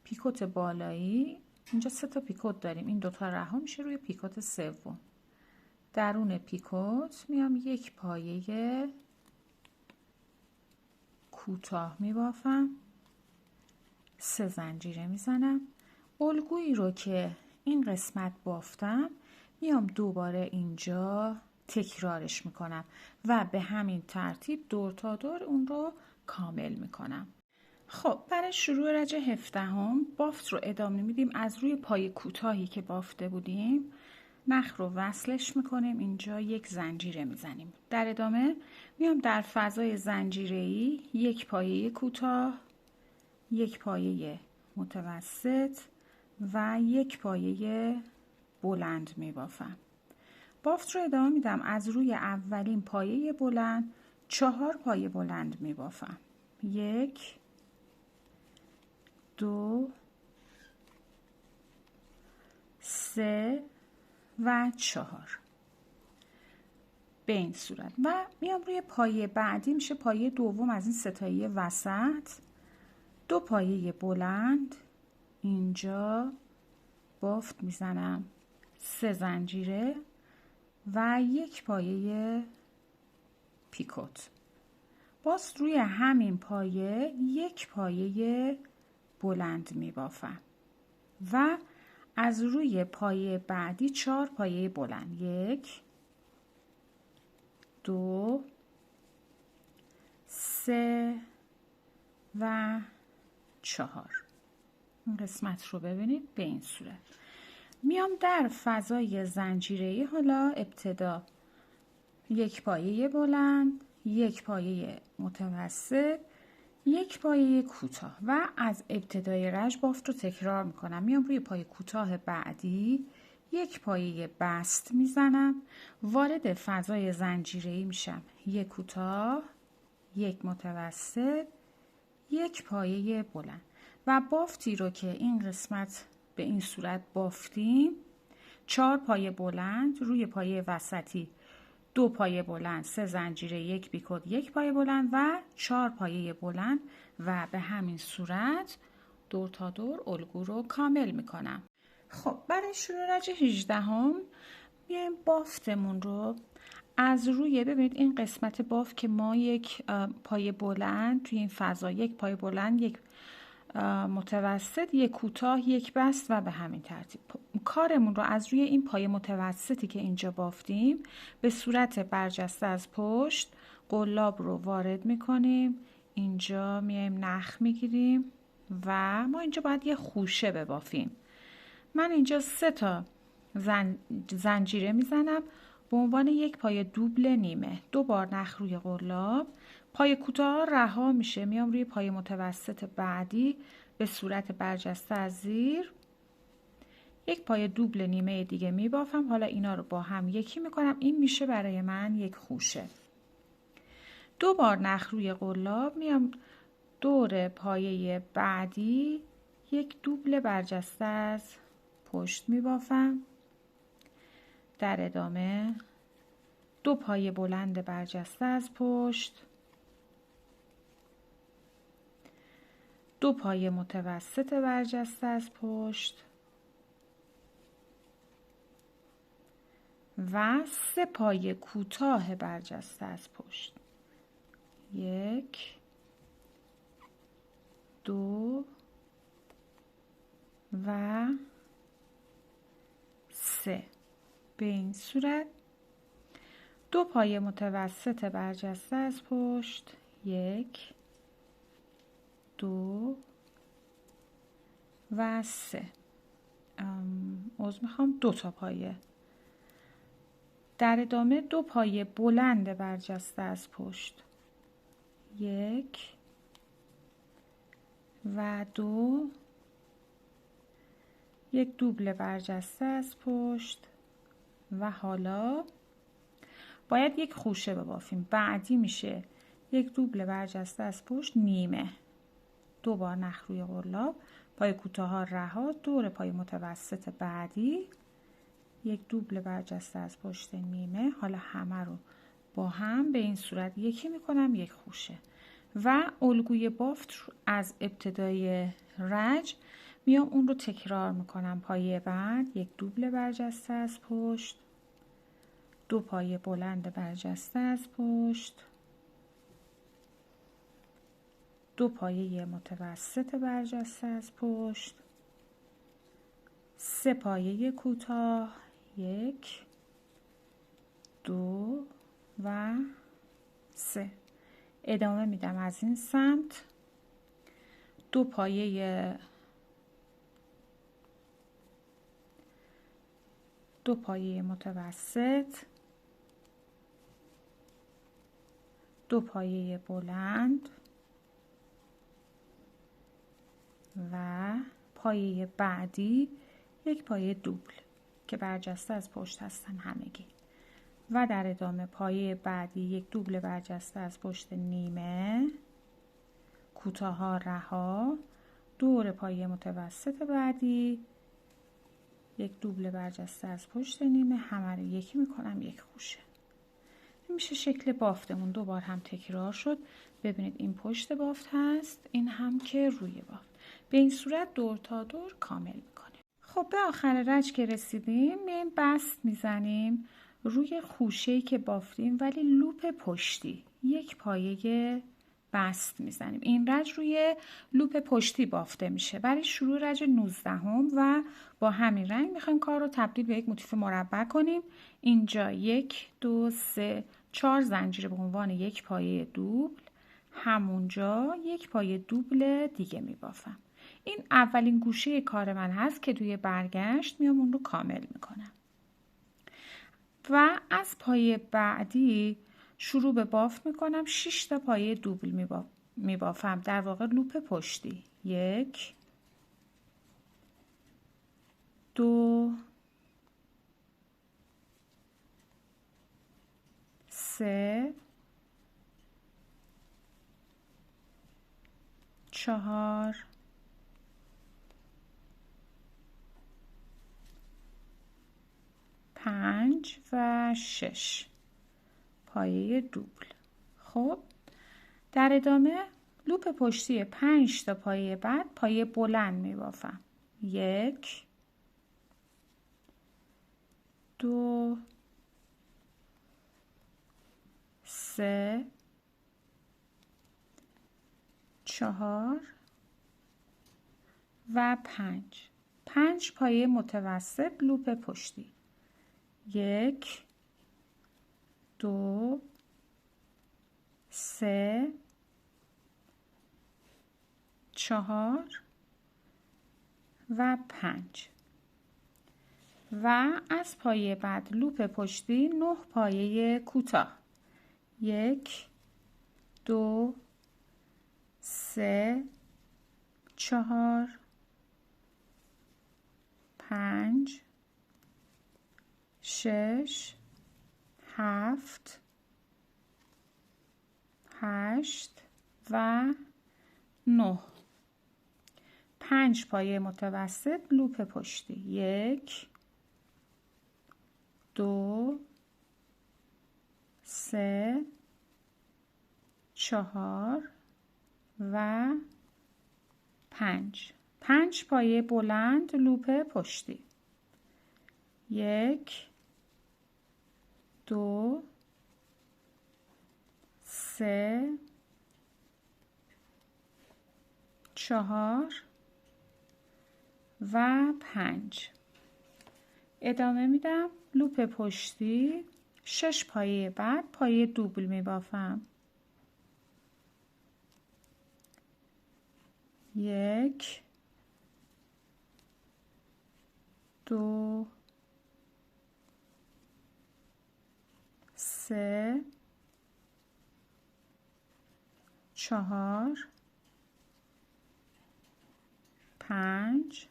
پیکوت بالایی اینجا 3 تا پیکوت داریم، این دوتا رها میشه روی پیکوت سوم. درون پیکوت میام یک پایه کوتاه میبافم، 3 زنجیره میزنم. الگویی رو که این قسمت بافتم میام دوباره اینجا تکرارش میکنم و به همین ترتیب دور تا دور اون رو کامل میکنم. خب برای شروع رج 17 بافت رو ادامه میدیم. از روی پای کوتاهی که بافته بودیم نخ رو وصلش میکنیم، اینجا یک زنجیره میزنیم. در ادامه میام در فضای زنجیره‌ای یک پایه کوتاه، یک پایه متوسط و یک پایه بلند میبافم. بافت رو ادامه میدم. از روی اولین پایه بلند 4 پایه بلند میبافم. 1 2 3 و 4 به این صورت. و میام روی پایه بعدی، میشه پایه دوم از این ستایی وسط. 2 پایه بلند اینجا بافت میزنم، 3 زنجیره و 1 پایه پیکوت. باز روی همین پایه 1 پایه بلند میبافم و از روی پایه بعدی 4 پایه بلند، 1 2 3 و 4. این قسمت رو ببینید به این صورت. میام در فضای زنجیره‌ای، حالا ابتدا 1 پایه بلند، 1 پایه متوسط، 1 پایه کوتاه و از ابتدای رج بافت رو تکرار میکنم. میام روی پایه کوتاه بعدی 1 پایه بست میزنم، وارد فضای زنجیره‌ای میشم، 1 کوتاه، 1 متوسط، 1 پایه بلند و بافتی رو که این قسمت به این صورت بافتیم، 4 پایه بلند روی پایه وسطی، 2 پایه بلند، 3 زنجیره، 1 بیکوت، 1 پایه بلند و 4 پایه بلند و به همین صورت دور تا دور الگو رو کامل میکنم. خب برای شروع رج 18 هم میایم بافتمون رو از روی، ببینید این قسمت بافت که ما 1 پایه بلند توی این فضا، 1 پایه بلند، 1 متوسط، 1 کوتاه، 1 بست و به همین ترتیب کارمون رو از روی این پایه متوسطی که اینجا بافتیم به صورت برجسته از پشت قلاب رو وارد میکنیم. اینجا میایم نخ میگیریم و ما اینجا باید یه خوشه ببافیم. من اینجا 3 تا زنجیره میزنم به عنوان 1 پایه دوبل نیمه، 2 بار نخ روی قلاب. پایه کوتاه رها میشه، میام روی پایه متوسط بعدی به صورت برجسته از زیر 1 پایه دوبل نیمه دیگه میبافم. حالا اینا رو با هم یکی میکنم، این میشه برای من 1 خوشه. 2 بار نخ روی قلاب، میام دور پایه بعدی 1 دوبل برجسته از پشت میبافم. در ادامه 2 پایه بلند برجسته از پشت، 2 پایه متوسط برجسته از پشت و 3 پایه کوتاه برجسته از پشت. 1 2 و 3 به این صورت. 2 پایه متوسط برجسته از پشت، 1 2 و 3. عذر میخوام، 2 تا پایه. در ادامه 2 پایه بلند برجسته از پشت، 1 و 2، 1 دوبل برجسته از پشت و حالا باید 1 خوشه ببافیم. بعدی میشه 1 دوبل برجسته از پشت نیمه، 2 بار نخ روی قلاب، پای کوتاه ها رها، دور پای متوسط بعدی 1 دوبل برجسته از پشت نیمه. حالا همه رو با هم به این صورت یکی میکنم، 1 خوشه و الگوی بافت از ابتدای رج میام اون رو تکرار میکنم. پایه بعد 1 دوبل برجسته از پشت، 2 پایه بلند برجسته از پشت، 2 پایه متوسط برجسته از پشت، 3 پایه کوتاه، 1 2 و 3. ادامه میدم از این سمت. 2 پایه متوسط، 2 پایه بلند و پایه بعدی 1 پایه دوبل که برجسته از پشت هستن همگی و در ادامه پایه بعدی 1 دوبل برجسته از پشت نیمه، کوتاه ها رها، دور پایه متوسط بعدی یک دوبل برجسته از پشت نیمه، همه رو یکی میکنم یک خوشه. این میشه شکل بافتمون. دوبار هم تکرار شد. ببینید این پشت بافت هست، این هم که روی بافت. به این صورت دور تا دور کامل میکنیم. خب به آخر رج که رسیدیم میایم بست میزنیم روی خوشه‌ای که بافتیم ولی لوپ پشتی. یک پایه بست میزنیم. این رج روی لوپ پشتی بافته میشه. برای شروع رج 19 و با همین رنگ میخوایم کار رو تبدیل به یک موتیف مربع کنیم. اینجا 1 2 3 4 زنجیره به عنوان یک پایه دوبل، همونجا یک پایه دوبل دیگه میبافم. این اولین گوشه کار من هست که توی برگشت میام اون رو کامل میکنم و از پایه بعدی شروع به بافت میکنم. 6 تا پایه دوبل میبافم، در واقع لوپ پشتی. 1 2 3 4 5 و 6 پایه دوبل. خب در ادامه لوپ پشتی 5 تا پایه بعد پایه بلند میبافم. 1 2 3 4 و 5 پایه متوسط لوپ پشتی. 1 2 3 4 و 5 و از پایه بعد لوپ پشتی 9 پایه کوتاه. 1 2 3 4 5 6 7 8 و 9 5 پایه متوسط لوپ پشتی. 1 2 3 4 و 5 پایه بلند لوپ پشتی. 1 2 3 4 و 5 ادامه میدم. لوپ پشتی 6 پایه بعد پایه دوبل میبافم. 1 2 3 4 5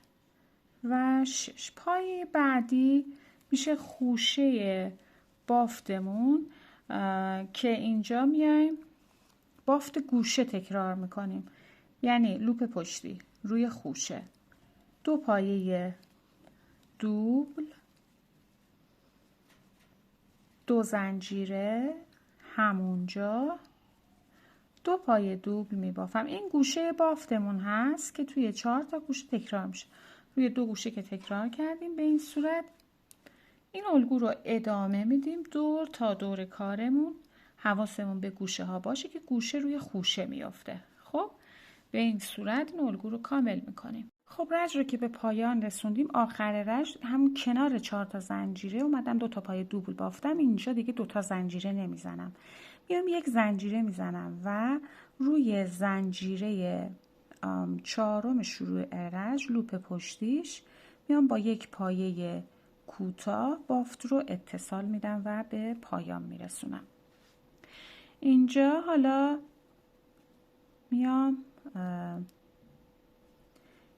و 6 پایه بعدی میشه خوشه بافتمون که اینجا میایم بافت گوشه تکرار میکنیم. یعنی لوپ پشتی روی خوشه 2 پایه دوبل 2 زنجیره همونجا 2 پایه دوبل میبافم. این گوشه بافتمون هست که توی 4 تا گوشه تکرار میشه. روی 2 گوشه که تکرار کردیم به این صورت این الگو رو ادامه میدیم دور تا دور کارمون. حواسمون به گوشه ها باشه که گوشه روی خوشه میافته. خب به این صورت این الگو رو کامل میکنیم. خب رج رو که به پایان رسوندیم، آخر رج همون کنار 4 تا زنجیره اومدم 2 تا پایه دوبل بافتم. اینجا دیگه 2 تا زنجیره نمیزنم، میام یک زنجیره میزنم و روی زنجیره 4م شروع رج لوپ پشتیش میام با یک پایه کوتاه بافت رو اتصال میدم و به پایان میرسونم. اینجا حالا میام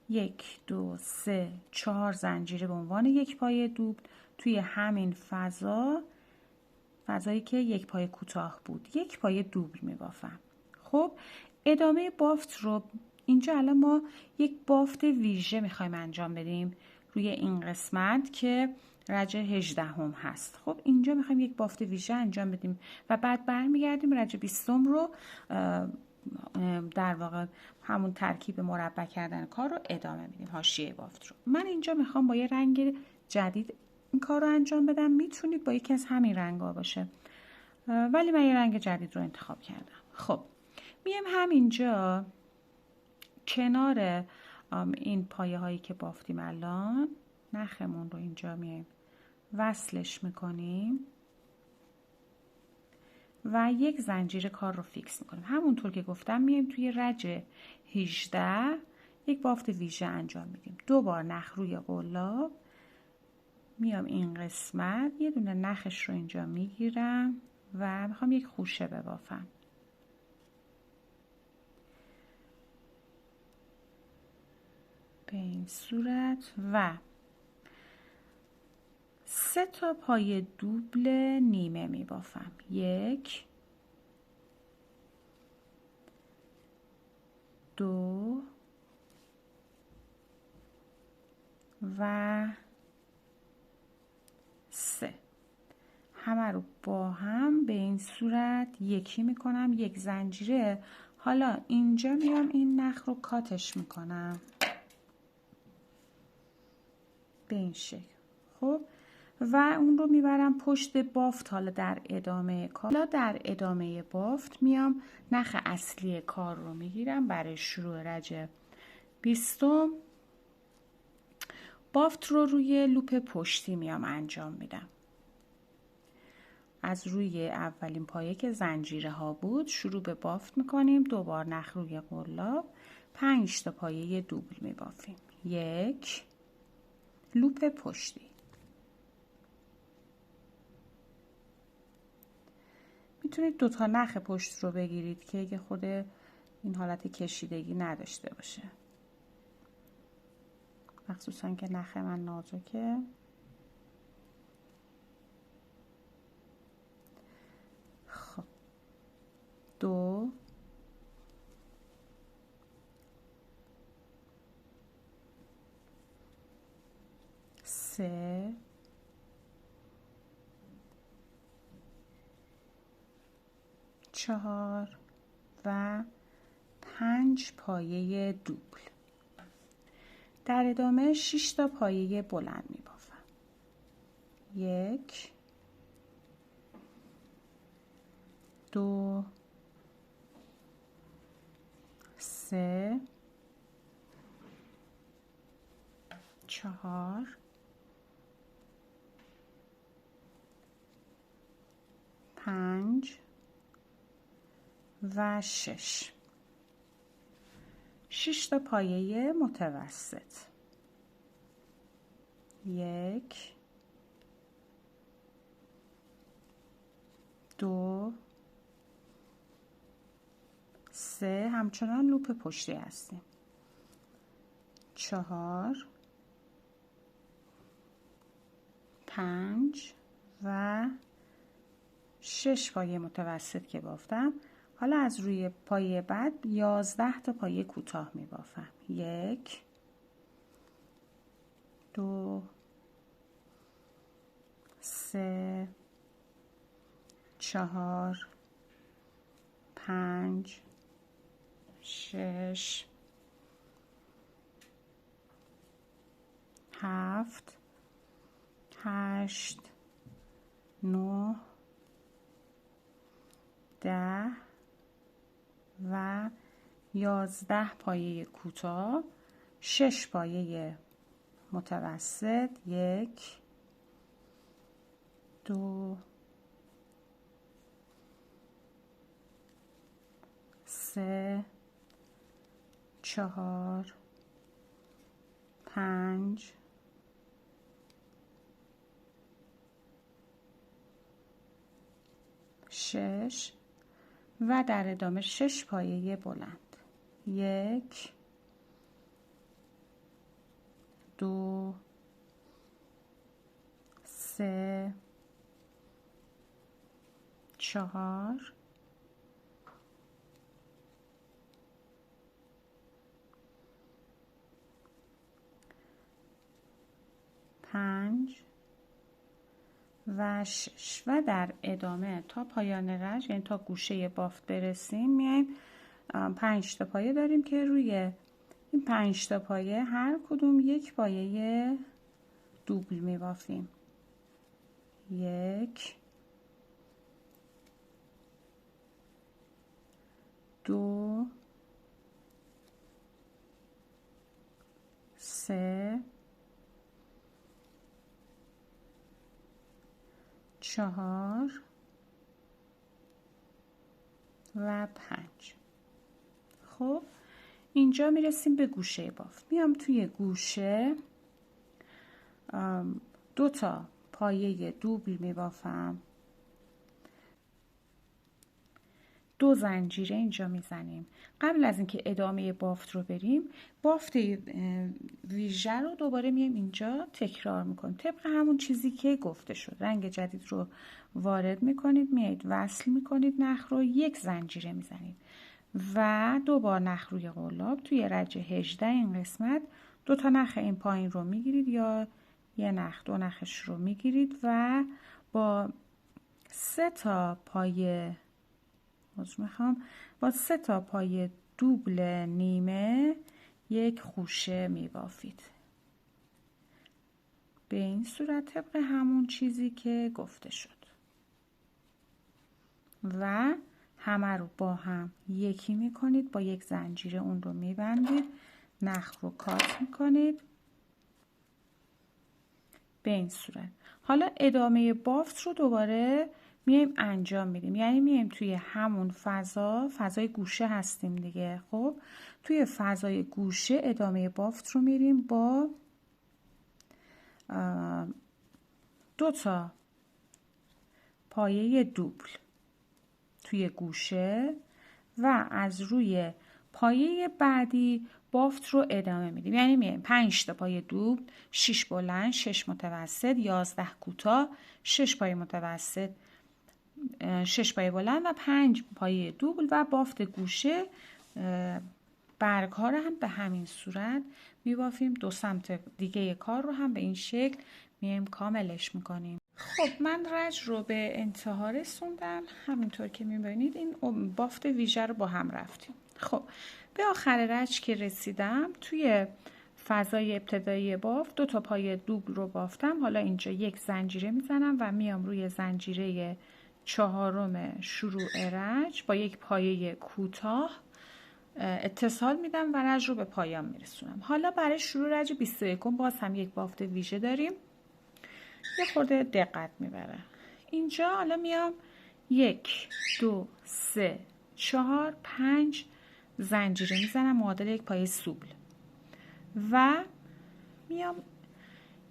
1 2 3 4 زنجیره به عنوان یک پایه دوبل توی همین فضایی که یک پایه کوتاه بود یک پایه دوبل میبافم. خب ادامه بافت رو اینجا الان ما یک بافت ویژه میخوایم انجام بدیم روی این قسمت که رج 18 هم هست. خب اینجا میخوایم یک بافت ویژه انجام بدیم و بعد برمیگردیم رج 20 رو در واقع همون ترکیب مربع کردن کار رو ادامه میدیم، حاشیه بافت رو. من اینجا میخوام با یه رنگ جدید این کار رو انجام بدم. میتونید با یکی از همین رنگ‌ها باشه، ولی من یه رنگ جدید رو انتخاب کردم. خب میایم همینجا کنار این پایه هایی که بافتیم الان نخمون رو اینجا میایم وصلش میکنیم و یک زنجیر کار رو فیکس میکنیم. همونطور که گفتم میایم توی رج 18 یک بافت ویژه انجام میدیم. 2 بار نخ روی قلاب میام این قسمت یه دونه نخش رو اینجا میگیرم و میخوام یک خوشه ببافم. به این صورت و 3 تا پای دوبل نیمه می بافم. 1 2 و 3. همه رو با هم به این صورت یکی میکنم، یک زنجیره. حالا اینجا میام این نخ رو کاتش میکنم به این شکل. خب و اون رو میبرم پشت بافت. حالا در ادامه بافت میام نخ اصلی کار رو میگیرم برای شروع رج 20. بافت رو روی لوپ پشتی میام انجام میدم. از روی اولین پایه که زنجیره ها بود شروع به بافت میکنیم. 2 بار نخ روی قلاب، 5 تا پایه دوبل میبافیم. 1 لوپ پشتی. میتونید 2 تا نخ پشت رو بگیرید که خود این حالت کشیدگی نداشته باشه، مخصوصا که نخ من نازکه. خب 2 3 4 و 5 پایه دوبل. در ادامه 6 تا پایه بلند می بافم. 1 2 3 4 5 و 6. 6 تا پایه متوسط. 1 2 3 همچنان لوپ پشتی هستیم. 4 5 و 6 پایه متوسط که بافتم. حالا از روی پایه بعد 11 تا پایه کوتاه می بافم. 1 2 3 4 5 6 7 8 9 10 و 11 پایه کوتاه. 6 پایه متوسط. 1 2 3 4 5 6 و در ادامه 6 پایه بلند. 1 2 3 4 5 و 6 و در ادامه تا پایان رج، یعنی تا گوشه بافت برسیم، میایم 5 تا پایه داریم که روی این 5 تا پایه هر کدوم یک پایه دوبل میبافیم. 1 2 3 4 و 5. خب اینجا میرسیم به گوشه بافت. میام توی گوشه 2 تا پایه دوبل میبافم، 2 زنجیره اینجا میزنیم. قبل از اینکه ادامه بافت رو بریم، بافت ویژه رو دوباره میایم اینجا تکرار میکنیم طبق همون چیزی که گفته شد. رنگ جدید رو وارد میکنید، میایید وصل میکنید نخ رو، 1 زنجیره میزنید و 2 بار نخ روی قلاب. توی رج 18 این قسمت 2 تا نخ این پایین رو میگیرید یا یه نخ 2 نخش رو میگیرید و با 3 تا پایه با 3 تا پایه دوبل نیمه 1 خوشه میبافید. به این صورت طبق همون چیزی که گفته شد و همه رو با هم یکی میکنید، با 1 زنجیره اون رو میبندید، نخ رو کات میکنید به این صورت. حالا ادامه بافت رو دوباره میایم انجام میدیم، یعنی میایم توی همون فضای گوشه هستیم دیگه. خب توی فضای گوشه ادامه بافت رو میریم با 2 تا پایه دوبل توی گوشه و از روی پایه بعدی بافت رو ادامه میدیم، یعنی میایم 5 تا پایه دوبل، 6 بلند، 6 متوسط، 11 کوتاه، 6 پایه متوسط، 6 پایه بلند و 5 پایه دوبل و بافت گوشه. برگ ها رو هم به همین صورت میبافیم. 2 سمت دیگه کار رو هم به این شکل میایم کاملش میکنیم. خب من رج رو به انتها رسوندم، همینطور که میبینید این بافت ویژه رو با هم رفتیم. خب به آخر رج که رسیدم، توی فضای ابتدایی بافت 2 تا پایه دوبل رو بافتم. حالا اینجا 1 زنجیره میزنم و میام روی زنجیره 4 شروع رج با 1 پایه کوتاه اتصال میدم و رج رو به پایان میرسونم. حالا برای شروع رج 21 باز هم 1 بافت ویژه داریم، یه خورده دقت میبره. اینجا حالا میام 1 2 3 4 5 زنجیره میزنم معادل 1 پایه سوبل و میام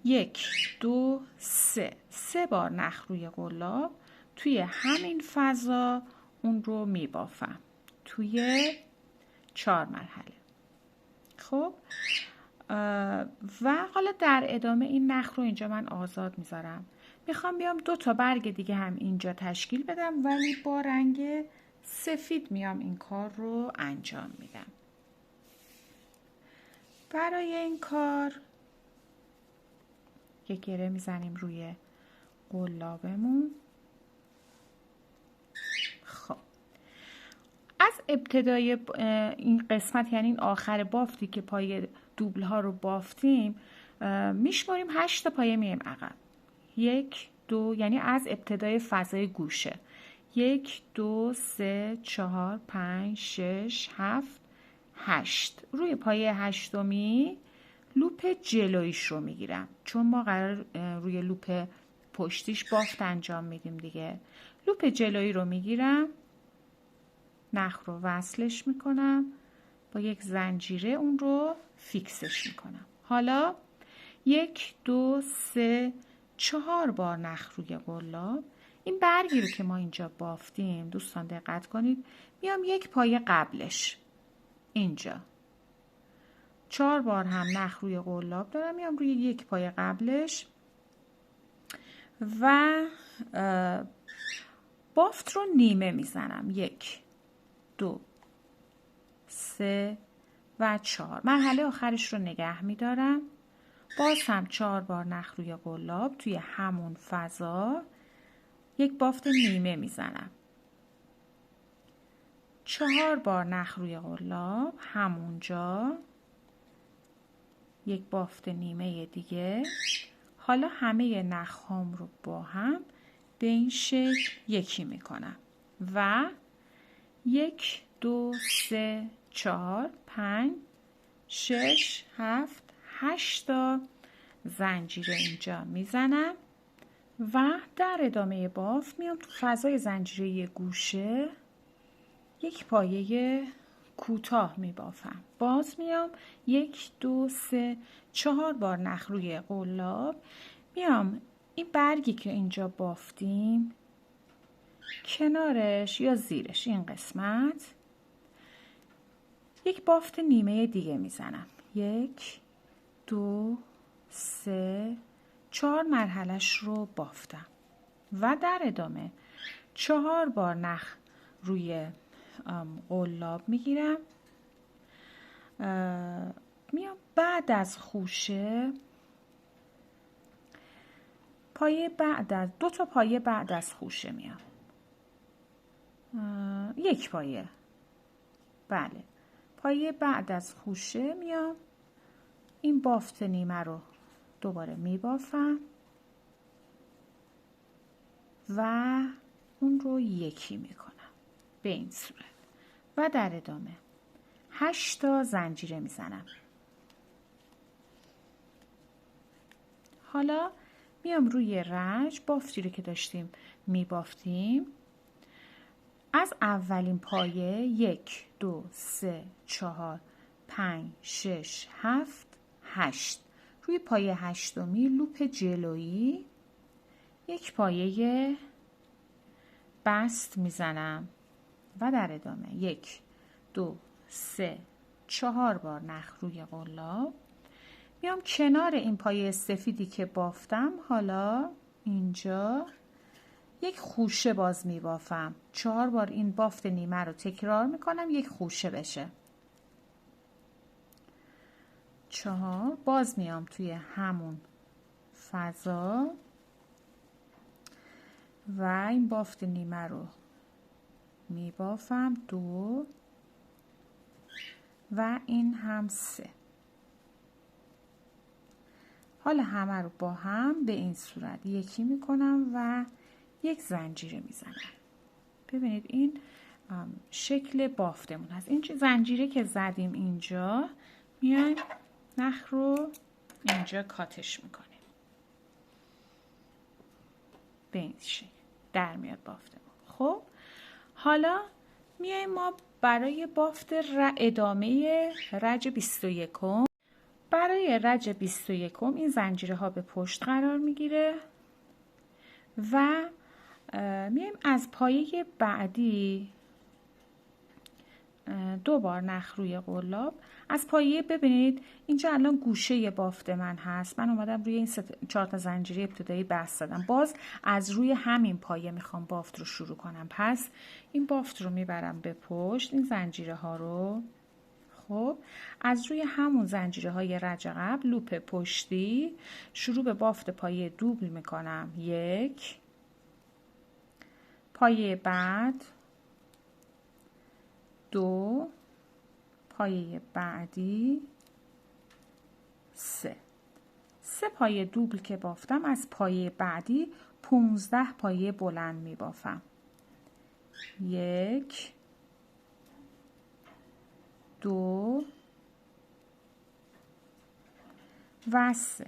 1 2 3 بار نخ روی قلاب توی همین فضا اون رو میبافم توی 4 مرحله. خب و حالا در ادامه این نخ رو اینجا من آزاد میذارم. میخوام بیام 2 تا برگ دیگه هم اینجا تشکیل بدم، ولی با رنگ سفید میام این کار رو انجام میدم. برای این کار یک گره میزنیم روی قلابمون. خب از ابتدای این قسمت، یعنی این آخر بافتی که پایه دوبل ها رو بافتیم، میشماریم 8 تا پایه میایم عقب. 1 2 یعنی از ابتدای فضای گوشه 1 2 3 4 5 6 7 8. روی پایه هشتمی لوپ جلویش رو میگیرم، چون ما قرار روی لوپ پشتیش بافت انجام میدیم دیگه. لوپ جلویی رو میگیرم، نخ رو وصلش میکنم، با 1 زنجیره اون رو فیکسش میکنم. حالا 1 2 3 4 بار نخ روی قلاب. این برگی رو که ما اینجا بافتیم دوستان دقت کنید، میام 1 پایه قبلش اینجا 4 بار هم نخ روی قلاب دارم، میام روی 1 پایه قبلش و بافت رو نیمه میزنم. 1 2 3 و 4. مرحله آخرش رو نگه میدارم، باز هم 4 بار نخ روی قلاب توی همون فضا یک بافت نیمه میزنم. 4 بار نخ روی قلاب همونجا یک بافت نیمه دیگه. حالا همه نخهام رو با هم به این شکل یکی میکنم و 1 2 3 4 5 6 7 8 تا زنجیره اینجا میزنم و در ادامه بافت میام تو فضای زنجیره گوشه یک پایه کوتاه میبافم. باز میام 1 2 3 4 بار نخ روی قلاب میام این برگی که اینجا بافتیم کنارش یا زیرش این قسمت یک بافت نیمه دیگه میزنم. 1 2 3 4 مرحلش رو بافتم و در ادامه 4 بار نخ روی قلاب میگیرم. میام بعد از خوشه پایه بعد از 2 تا پایه بعد از خوشه میام. یک پایه، بله، پایه بعد از خوشه میام این بافت نیمه رو دوباره میبافم و اون رو یکی میکنم به این صورت و در ادامه 8 تا زنجیره میزنم. حالا میام روی رج بافتی رو که داشتیم میبافتیم از اولین پایه 1 2 3 4 5 6 7 8 روی پایه هشتمی لوپ جلویی یک پایه بست میزنم و در ادامه 1 2 3 4 بار نخ روی قلاب میام کنار این پایه سفیدی که بافتم حالا اینجا یک خوشه باز می بافم. 4 بار این بافت نیمه رو تکرار میکنم یک خوشه بشه. 4 باز میام توی همون فضا و این بافت نیمه رو می بافم. 2 و این هم 3. حالا همه رو با هم به این صورت یکی میکنم و یک زنجیره میزنم. ببینید این شکل بافتمون هست. این زنجیره که زدیم اینجا میایم نخ رو اینجا کاتش میکنیم به این شکل در میاد بافتمون. خب حالا میایم ما برای بافت ادامه رج 21 برای رج 21 این زنجیره ها به پشت قرار میگیره و میایم از پایه بعدی 2 بار نخ روی قلاب از پایه ببینید اینجا الان گوشه بافت من هست. من اومدم روی این 4 تا زنجیره ابتدایی بست زدم. باز از روی همین پایه میخوام بافت رو شروع کنم. پس این بافت رو میبرم به پشت این زنجیره ها رو. خب از روی همون زنجیره های رج قبل لوپ پشتی شروع به بافت پایه دوبل میکنم. 1 پایه بعد 2 پایه بعدی 3 پایه دوبل که بافتم از پایه بعدی 15 پایه بلند می بافم. 1 2 و 3.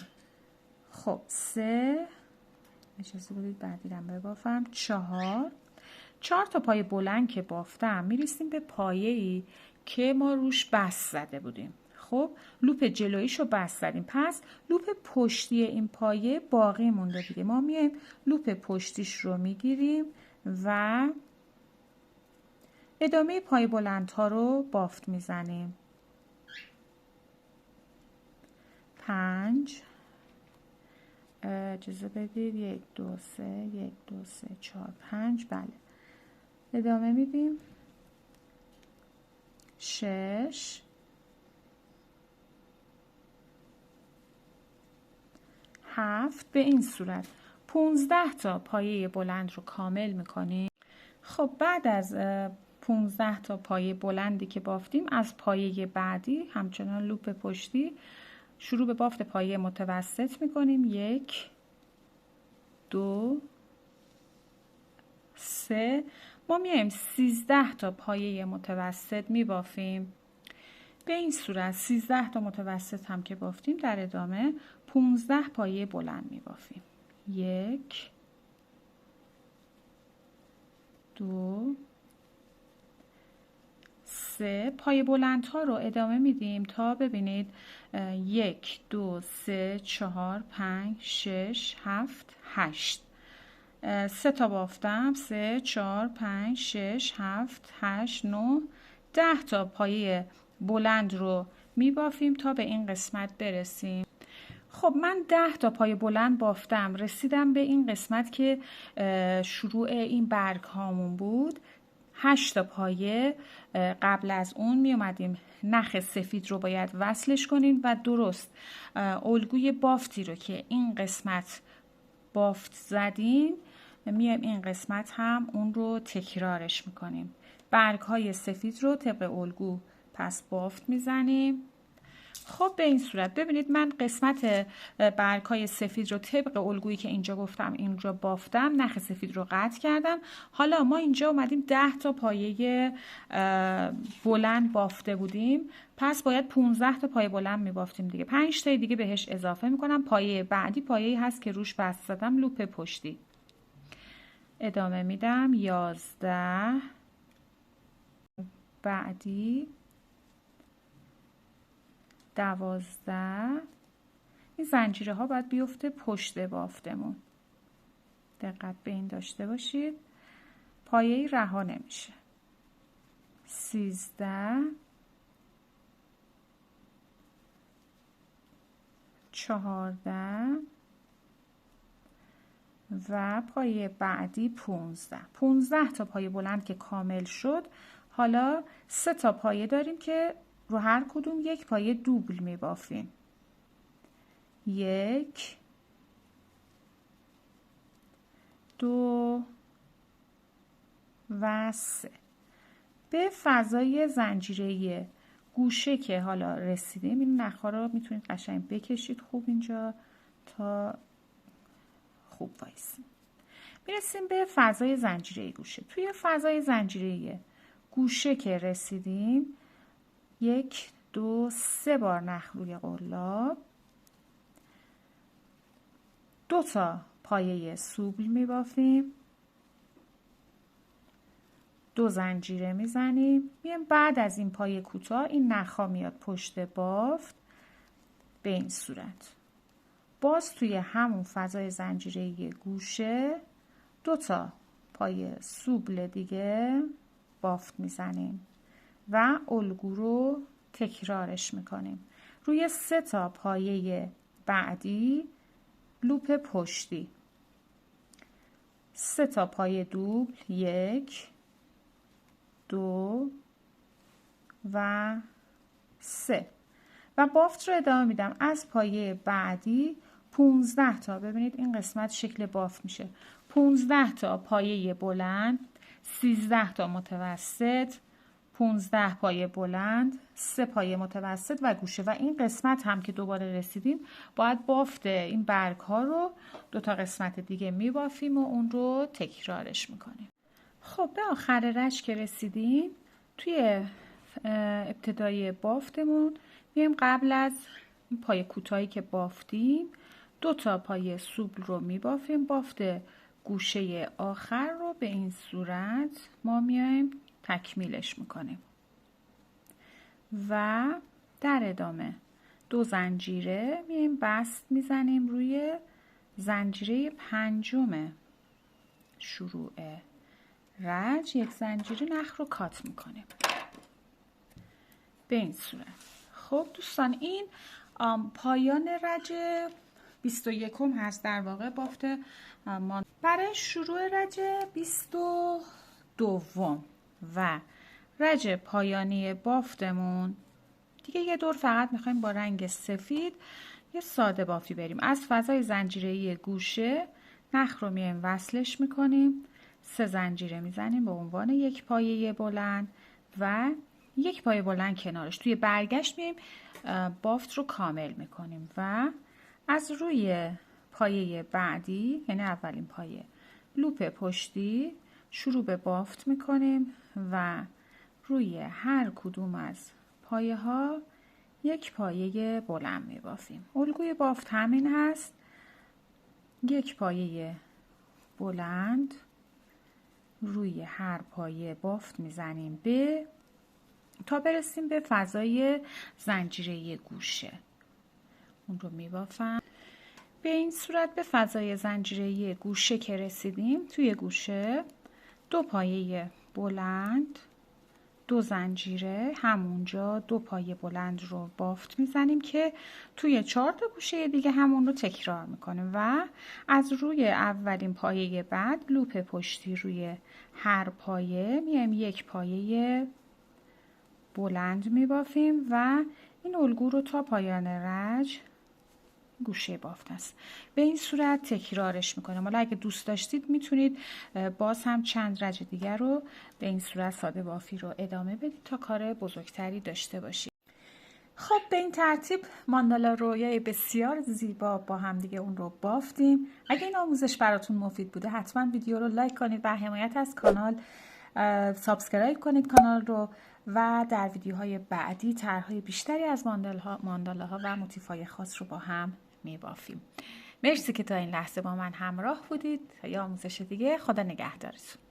خب 3 اجازه بدید بعدی رو ببافم. 4 تا پایه بلند که بافتم میرسیم به پایه‌ای که ما روش بست زده بودیم. خب لوپ جلوییشو بست زدیم. پس لوپ پشتی این پایه باقی مونده دیگه. ما میایم لوپ پشتیش رو میگیریم و ادامه پایه بلندها رو بافت میزنیم. 5 اجازه بدید 1 2 3 1 2 3 4 5 بله. ادامه میدیم 6 7. به این صورت 15 تا پایه بلند رو کامل میکنیم. خب بعد از 15 تا پایه بلندی که بافتیم، از پایه بعدی همچنان لوپ پشتی شروع به بافت پایه متوسط میکنیم. 1 2 3. ما میایم 13 تا پایه متوسط میبافیم. به این صورت 13 تا متوسط هم که بافتیم، در ادامه 15 پایه بلند میبافیم. 1 2 3. پایه بلند ها رو ادامه میدیم تا ببینید 1 2 3 4 5 6 7 8. 3 تا بافتم. 3 4 5 6 7 8 9 10 تا پایه بلند رو میبافیم تا به این قسمت برسیم. خب من 10 تا پایه بلند بافتم، رسیدم به این قسمت که شروع این برگ هامون بود. 8 تا پایه قبل از اون می اومدیم نخ سفید رو باید وصلش کنیم و درست الگوی بافتی رو که این قسمت بافت زدیم میایم این قسمت هم اون رو تکرارش میکنیم. برگ های سفید رو طبق الگو پس بافت میزنیم. خب به این صورت ببینید من قسمت برگ های سفید رو طبق الگویی که اینجا گفتم اینجا بافتم، نخ سفید رو قطع کردم. حالا ما اینجا اومدیم 10 تا پایه بلند بافته بودیم، پس باید 15 تا پایه بلند میبافتیم دیگه. 5 تا دیگه بهش اضافه میکنم. پایه بعدی پایه‌ای هست که روش بست زدم، لوپ پشتی. ادامه میدم. 11 بعدی 12. این زنجیره ها باید بیفته پشت بافتمون. دقت به این داشته باشید. پایه‌ای رها نمیشه. 13 14 و پایه بعدی 15. 15 تا پایه بلند که کامل شد، حالا 3 تا پایه داریم که رو هر کدوم یک پایه دوبل می بافیم. 1 2 و 3. به فضای زنجیره گوشه که حالا رسیدیم، این نخ‌ها رو میتونید قشنگ بکشید خوب اینجا تا خوب وایسیم. میرسیم به فضای زنجیره گوشه. توی فضای زنجیره گوشه که رسیدیم 1 2 3 بار نخ روی قلاب، 2 تا پایه سوبل میبافیم، 2 زنجیره میزنیم. میایم بعد از این پایه کوتاه این نخ‌ها میاد پشت بافت به این صورت. باز توی همون فضای زنجیره گوشه 2 تا پایه سوبل دیگه بافت میزنیم و الگو رو تکرارش میکنیم. روی 3 تا پایه بعدی لوپ پشتی، 3 تا پایه دوبل، 1 2 و 3 و بافت رو ادامه میدم. از پایه بعدی 15 تا، ببینید این قسمت شکل بافت میشه، 15 تا پایه بلند، 13 تا متوسط، 15 پایه بلند، 3 پایه متوسط و گوشه. و این قسمت هم که دوباره رسیدیم باید بافت این برگ ها رو 2 تا قسمت دیگه میبافیم و اون رو تکرارش میکنیم. خب به آخر رش که رسیدیم، توی ابتدای بافتمون میایم قبل از این پایه کوتاهی که بافتیم 2 تا پایه سوبل رو میبافیم. بافت گوشه آخر رو به این صورت ما میایم تکمیلش میکنیم و در ادامه 2 زنجیره میایم بست میزنیم روی زنجیره 5 شروع رج. 1 زنجیره نخ رو کات میکنیم به این صورت. خب دوستان این پایان رج 21 هست، در واقع بافت ما برای شروع رج 22 و رج پایانی بافتمون. دیگه یه دور فقط میخوایم با رنگ سفید یه ساده بافی بریم. از فضای زنجیره‌ای گوشه نخ رو میایم وصلش میکنیم، 3 زنجیره میزنیم به عنوان یک پایه بلند و یک پایه بلند کنارش. توی برگشت میایم بافت رو کامل میکنیم و از روی پایه بعدی، یعنی اولین پایه لوپ پشتی، شروع به بافت میکنیم و روی هر کدوم از پایه ها یک پایه بلند میبافیم. الگوی بافت همین هست، یک پایه بلند روی هر پایه بافت میزنیم تا برسیم به فضای زنجیره گوشه. اون رو میبافم. به این صورت به فضای زنجیره گوشه که رسیدیم، توی گوشه 2 پایه بلند، 2 زنجیره، همونجا 2 پایه بلند رو بافت میزنیم که توی 4 تا گوشه دیگه همون رو تکرار میکنیم و از روی اولین پایه بعد لوپ پشتی روی هر پایه میایم یک پایه بلند میبافیم و این الگو رو تا پایان رج گوشه بافت است. به این صورت تکرارش میکنم. حالا اگه دوست داشتید میتونید باز هم چند رج دیگر رو به این صورت ساده بافی رو ادامه بدید تا کار بزرگتری داشته باشید. خب به این ترتیب ماندالا رویای بسیار زیبا با هم دیگه اون رو بافتیم. اگه این آموزش براتون مفید بوده حتما ویدیو رو لایک کنید و حمایت از کانال سابسکرایب کنید کانال رو و در ویدیوهای بعدی طرحهای بیشتری از ماندالاها و موتیف‌های خاص رو با هم میبافیم. مرسی که تا این لحظه با من همراه بودید. تا یه آموزش دیگه، خدا نگهدارتون.